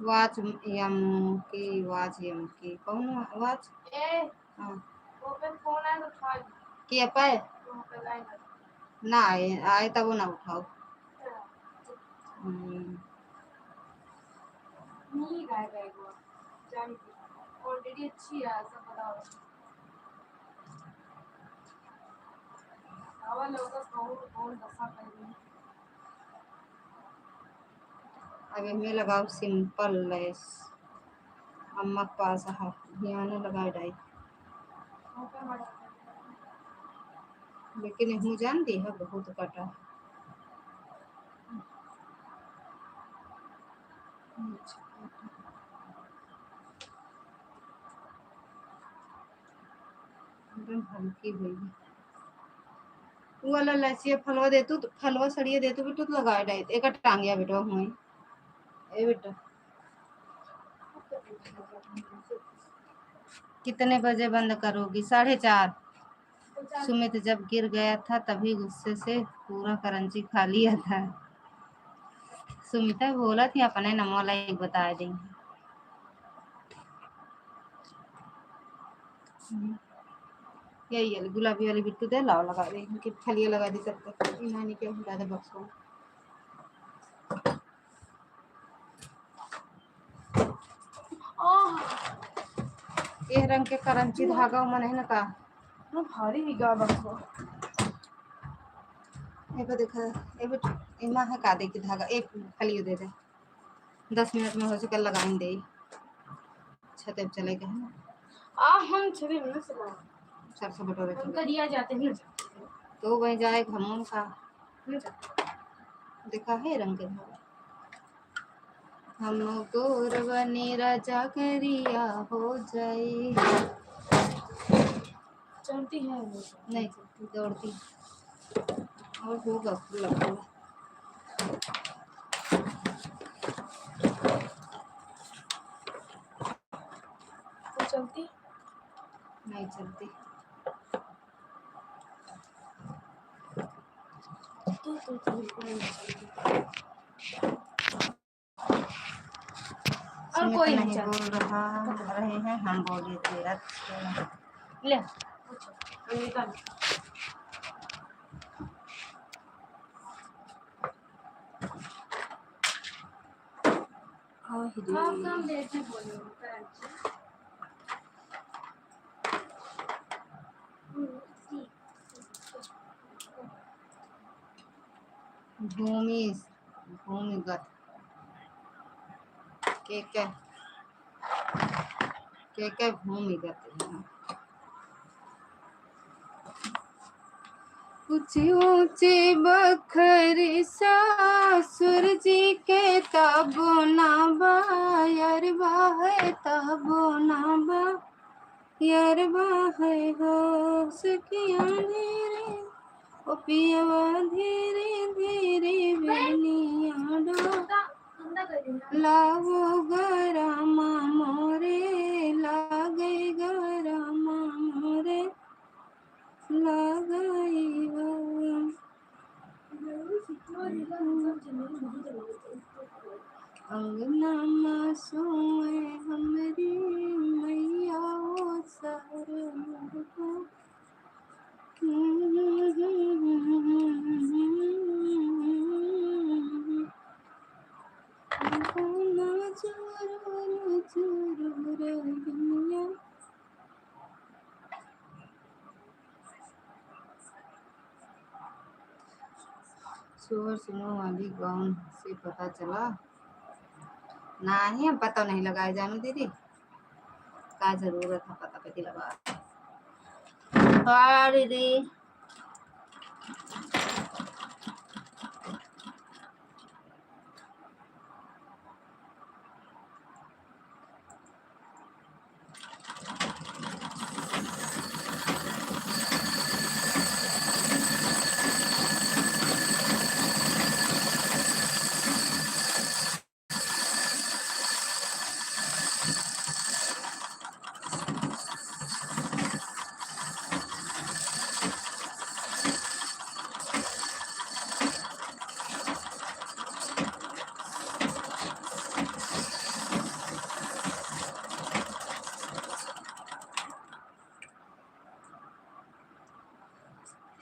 वाच यम की कौन वाच ए हां वो पे फोन आए तो उठा किया पाए ना आए तब वो ना उठाओ। नहीं गाय गाय को जान ऑलरेडी अच्छी है सब बताओ। हवा लोग कौन कौन दसा कर आगे में लगाओ सिंपल लेस अम्मा के पास है ध्यान लगा डाई लेकिन हूँ जान दी है बहुत कटा। एकदम हल्की हुई वो वाला लस्सी फलवा दे तू फलवा सड़िए दे तू बेटू लगा डाई एक टांगिया बेटो हुई ए बेटा। कितने बजे बंद करोगी, 4:30। सुमित जब गिर गया था तभी गुस्से से पूरा करंजी खा लिया था। सुमिता बोला थी अपने नमो लाइक बता देंगे। यही है गुलाबी वाली बिट्टू दे लाओ लगा दे कि फलिया लगा दी तब तक इन्होंने क्या हिला दे बक्स को। ये रंग के करंची धागा मन है ना का भारी निगाह बक्सो एक देखा ए बेटा इमा है का दे की धागा एक फलियो दे दे 10 मिनट में हो सके लगाइन दे छते पे चले गए ना हम छते में से सरसों बटोरे हम करिया जाते हैं तो वहीं जाए घमों का देखा है रंग के धागा हम गोर बने राजा करिया हो जाए चलती है वो। नहीं चलती, दौड़ती और होगा खुला खुला। वो चलती नहीं चलती। तो नहीं चलती। और सुमित कोई नहीं नहीं बोल रहे हैं, हम बोले थे। अच्छा ले पूछो निकाल। हाँ आप काम देते बोलो कराची। भूमिगत के भूमिगत है। कुछ ऊंचे बखरी सासुर जी के तबो ना बायरबा है, तबो ना बायरबा है हो सखिया धीरे ओ पियवा धीरे धीरे बेनिया लावो गरमा मोरे, लागे गरमा मोरे, लगाई अंगना में सोए हमरी मैया ओ सर मुझको। शोर सुनो वाली गाँव से पता चला नहीं, हम पता नहीं लगाए जानू दीदी, का जरूरत है पता पे लगा। हाँ दीदी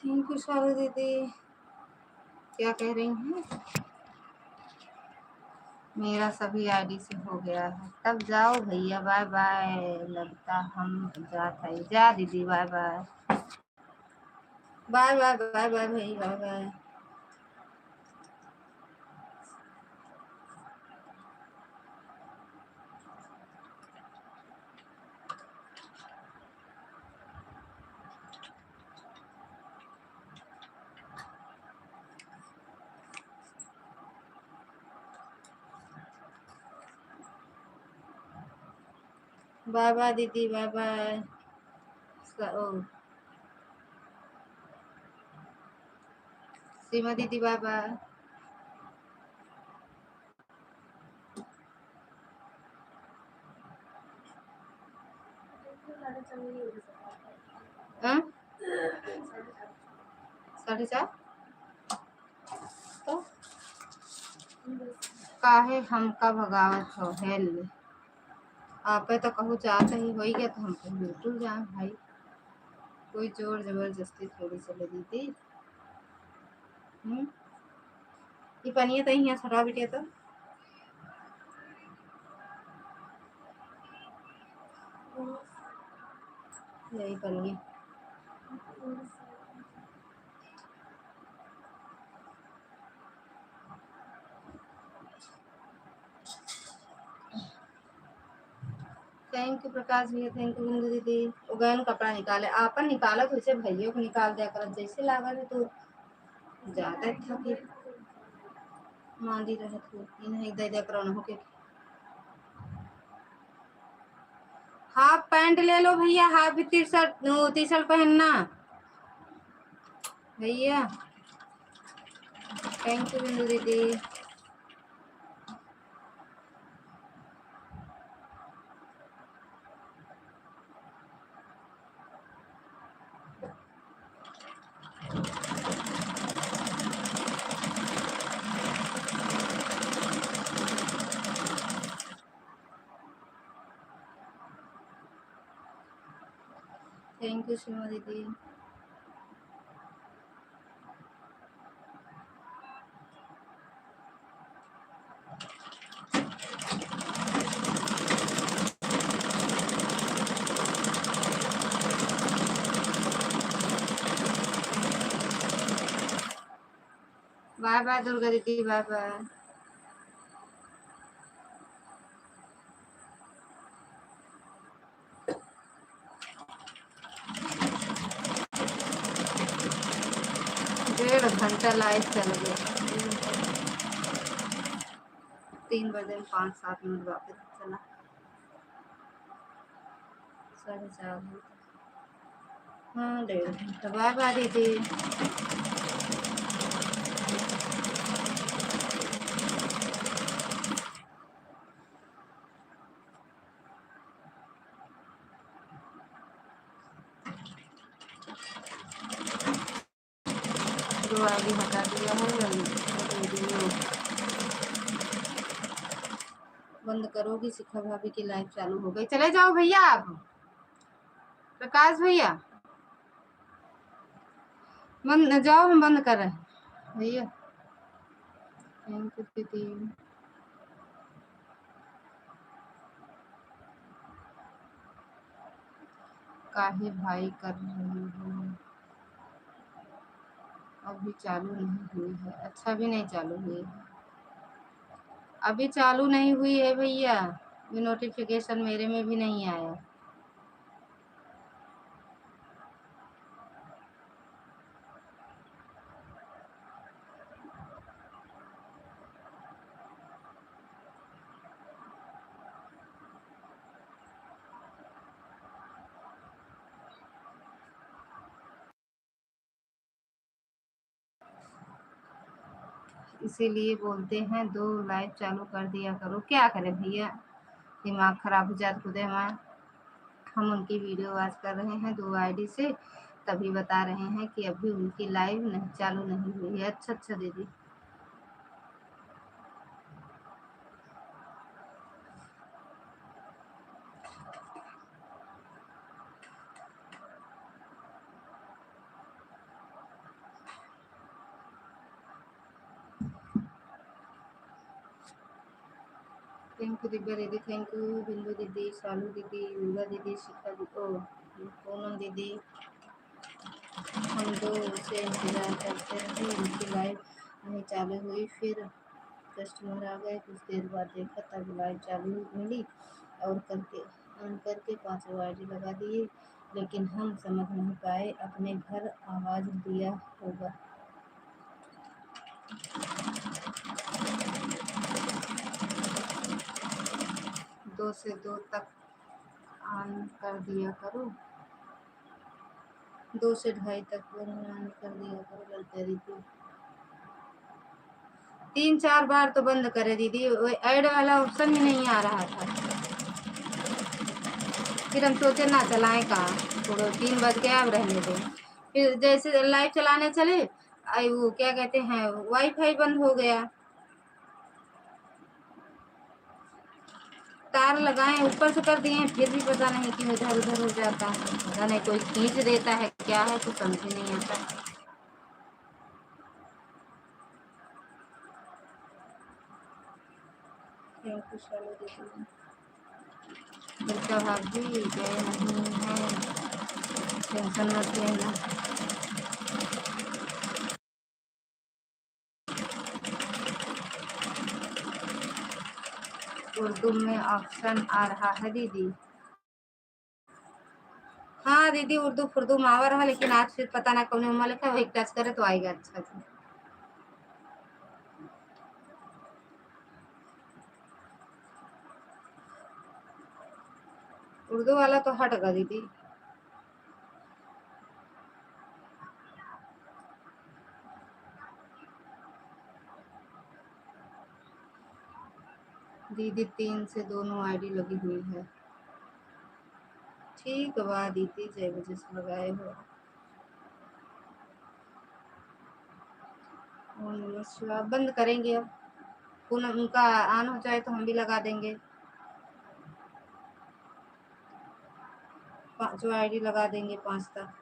थैंक यू शालू दीदी। क्या कह रही हैं? मेरा सभी आईडी से हो गया है। तब जाओ भैया, बाय बाय। लगता हम जात है जा दीदी, bye bye bye bye bye bye भैया, बाय बाय। बाय बाय दीदी, बाय बाय। सीमा दीदी बाय बाय। हाँ? 4:30 तो काहे हमका भगावत हो हेल आपे तो कहूँ चाहते ही हो गया तो हम तो बिल्कुल जाए भाई, कोई जोर जबरदस्ती थोड़ी चले दीदी। ये पनिया तो यहाँ छड़ा बिटिया तो यही पनिया थैंक यू प्रकाश भैया, थैंक यू बिंदु दीदी। उगैन कपड़ा निकाले आपन निकाला तो इसे भैया को निकाल दिया कर, जैसे लागल है तो ज्यादा था फिर मांदी रहे थे इन्हें दे दिया करो न होके। हाफ पैंट पैंट ले लो भैया, half T shirt T shirt पहनना भैया। थैंक यू बिंदु दीदी। थैंक यू सीमा दीदी। बाय बाय दुर्गा दीदी, बाय बाय। डेढ़ घंटा लाइव चल गया, 3 बजे 5-7 मिनट वापस चला, 4:30। हाँ 1.5 घंटा। बाय बाय दीदी। दो आईडी हटा दिया है, वीडियो बंद करोगी? शिखा भाभी की लाइव चालू हो गई, चले जाओ भैया आप। प्रकाश भैया बंद जाओ, हम बंद कर रहे हैं भैया। थैंक यू दीदी। काहे भाई कर रही हूँ, अभी चालू नहीं हुई है। अच्छा भी नहीं चालू हुई है, अभी चालू नहीं हुई है भैया, ये नोटिफिकेशन मेरे में भी नहीं आया। इसीलिए बोलते हैं 2 लाइव चालू कर दिया करो। क्या करें भैया, दिमाग खराब हो जाता खुद हमारा। हम उनकी वीडियो वॉच कर रहे हैं 2 आईडी से, तभी बता रहे हैं कि अभी उनकी लाइव नहीं चालू नहीं हुई है। अच्छा अच्छा दीदी। थैंक यू दिव्या दीदी, थैंक यू बिंदु दीदी, शालू दीदी, दुर्गा दीदी, शिखा दीदी, पूनम दीदी। हम 2 से इंतज़ार करते रहे, उनकी लाइव नहीं चालू हुई, फिर कस्टमर आ गए, कुछ देर बाद देखा तब लाइव चालू मिली और करके ऑन करके 5 आईडी लगा दिए, लेकिन हम समझ नहीं पाए, अपने घर आवाज़ दिया होगा। 2 से 2 तक ऑन कर दिया करो, 2 से 2:30 तक ऑन कर दिया करो। बोलते दीदी 3-4 बार तो बंद करे दीदी, ऐड वाला ऑप्शन ही नहीं आ रहा था, फिर हम सोचे ना चलाएं कहाँ, थोड़ा 3 बज गया, अब रहने दो। फिर जैसे लाइव चलाने चले, वो क्या कहते हैं, वाईफाई बंद हो गया, तार लगाए ऊपर से कर दिए, फिर भी पता नहीं क्यों इधर उधर हो जाता है, पता नहीं कोई खींच देता है क्या है, कुछ समझ ही नहीं आता। थैंक यू शालू दीदी। दुर्गा भाभी गए नहीं है, टेंशन मत लेना। उर्दू में ऑप्शन आ रहा है दीदी। हाँ दीदी, उर्दू फुर्दू मावर है, लेकिन आज फिर पता ना कौन उम्र लिखा है, वही टच करे तो आएगा अच्छा से। उर्दू वाला तो हट गया दीदी। दीदी 3 से दोनों आईडी लगी हुई है। ठीक है बा दीदी, 6 बजे से लगाए हो। और बंद करेंगे अब, पूनम उनका ऑन हो जाए तो हम भी लगा देंगे। 5 आईडी लगा देंगे 5 तक।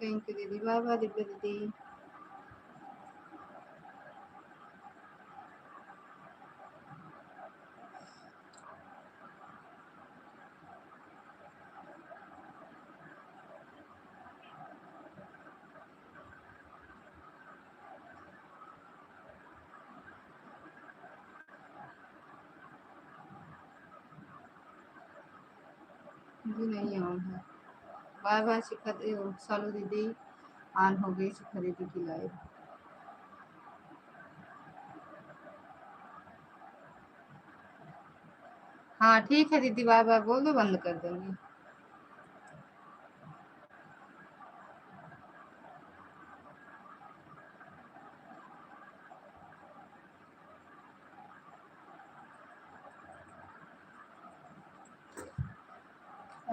थैंक यू दीदी, बाय बाय दिव्या दीदी। जी नहीं ऑन है। बाय बाय शिखा सालू दीदी। ऑन हो गई शिखा दीदी की लाइव। हाँ ठीक है दीदी, बाय बाय बोल दो, बंद कर देंगे।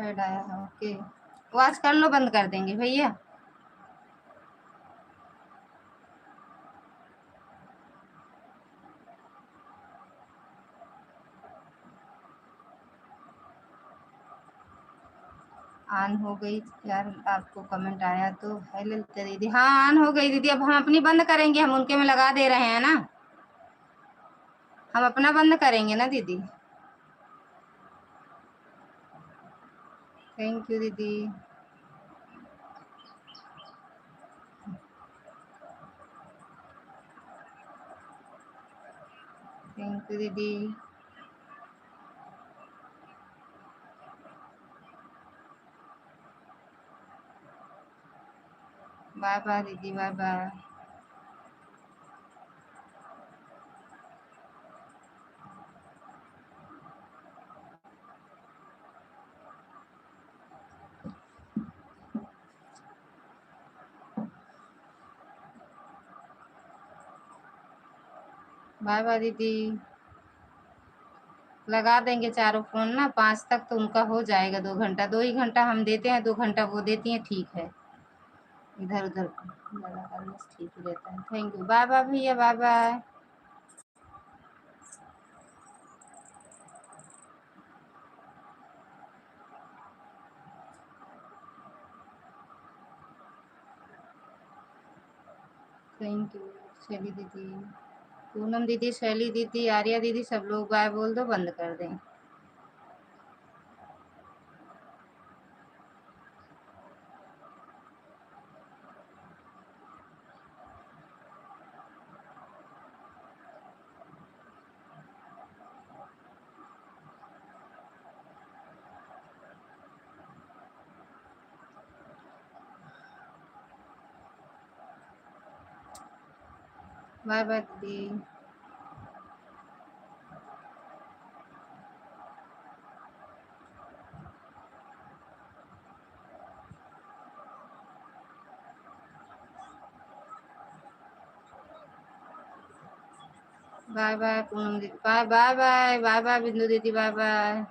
ऐड आया है, ओके। वॉच कर लो, बंद कर देंगे भैया। ऑन हो गई यार, आपको कमेंट आया तो है ललिता दीदी। हाँ ऑन हो गई दीदी। अब हम अपनी बंद करेंगे, हम उनके में लगा दे रहे हैं ना, हम अपना बंद करेंगे ना दीदी। थैंक यू दीदी। थैंक यू दीदी। बाय बाय दीदी, बाय बाय। बाय बाय दीदी। लगा देंगे चारों फोन ना, 5 तक तो उनका हो जाएगा। 2 घंटा, 2 ही घंटा हम देते हैं, 2 घंटा वो देती हैं, ठीक है। इधर उधर लगा करने से ठीक ही रहता है। थैंक यू, बाय बाय भैया, बाय बाय। थैंक यू शैली दीदी, पूनम दीदी, शैली दीदी, आर्या दीदी, सब लोग बाय बोल दो, बंद कर दें। बाय बाय दीदी। बाय बाय पूनम दीदी, bye bye bye bye bye Bindu दीदी, बाय बाय।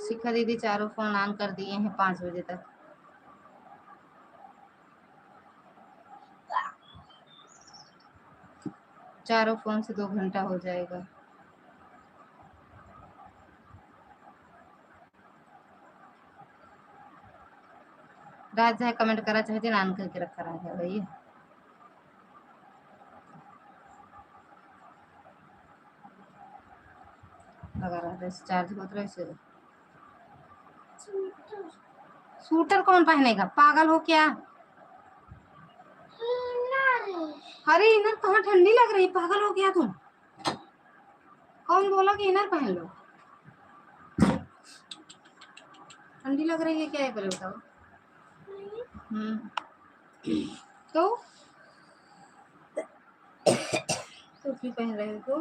शिखा दीदी चारों फोन ऑन कर दिए हैं 5 बजे तक। चारों फोन से 2 घंटा हो जाएगा। राज चाहे कमेंट करा चाहे नान करके रखा रहा है भैया लगा रहा था चार्ज होता रहे सूटर कौन पहनेगा पागल हो क्या अरे इनर कहाँ ठंडी लग रही पागल हो गया तुम कौन बोला कि इनर पहन लो ठंडी लग रही है क्या है पहले बताओ तो टोपी पहन रहे हो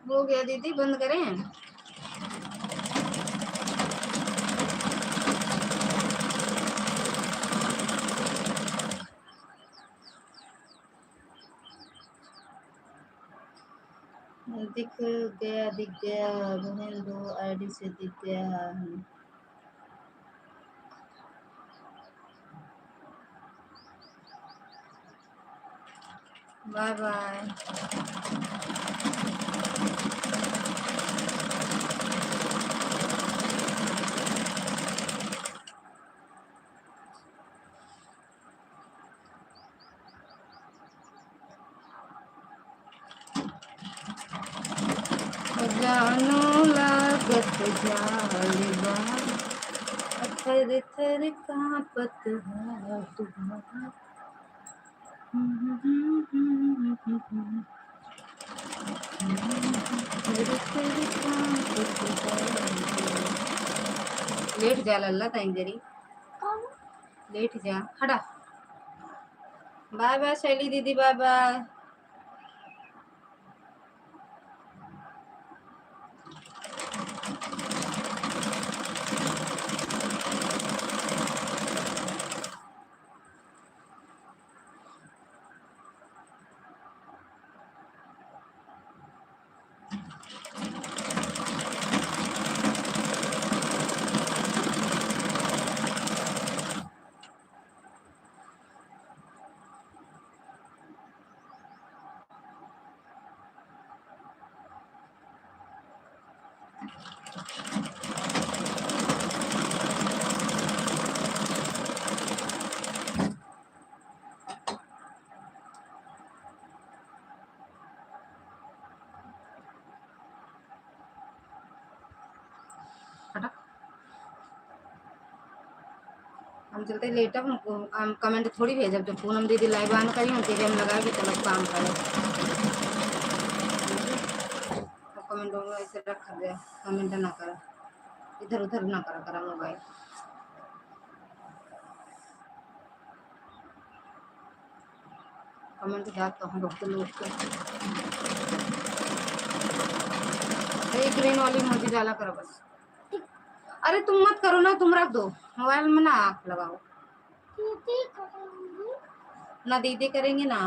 हो गया दीदी बंद करें दिख गया बहन 2 आईडी से दिख गया बाय बाय जानो लागत जालिबा थर थर कांपत है तुम्हारा लेट जा लल्ला टाइम जरी लेट जा हटा बाय बाय शैली दीदी बाय बाय हम चलते लेट हम कमेंट थोड़ी भेजब जब पूनम दीदी लाइव आन करी हम तेरे हम लगा के चलो काम करे तो कमेंट ऐसे रख दे कमेंट ना करा इधर उधर ना करा मोबाइल कमेंट जाता हूँ बहुत लोग को ग्रीन वाली मोदी डाला करो बस अरे तुम मत करो ना तुम रख दो मोबाइल में ना आँख लगाओ ना दीदी करेंगे ना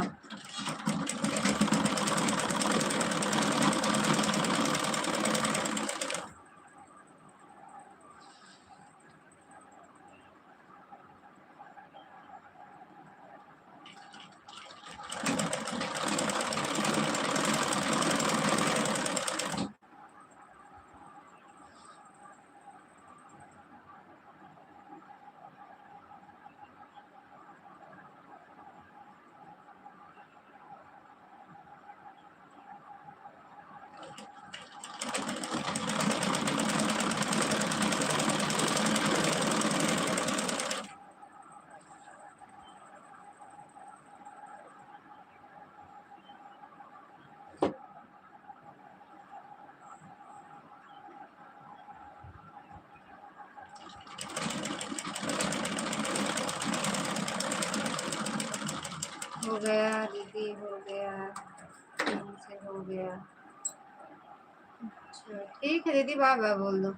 हो गया दीदी हो गया से हो गया अच्छा ठीक है दीदी बाय बाय बोल दो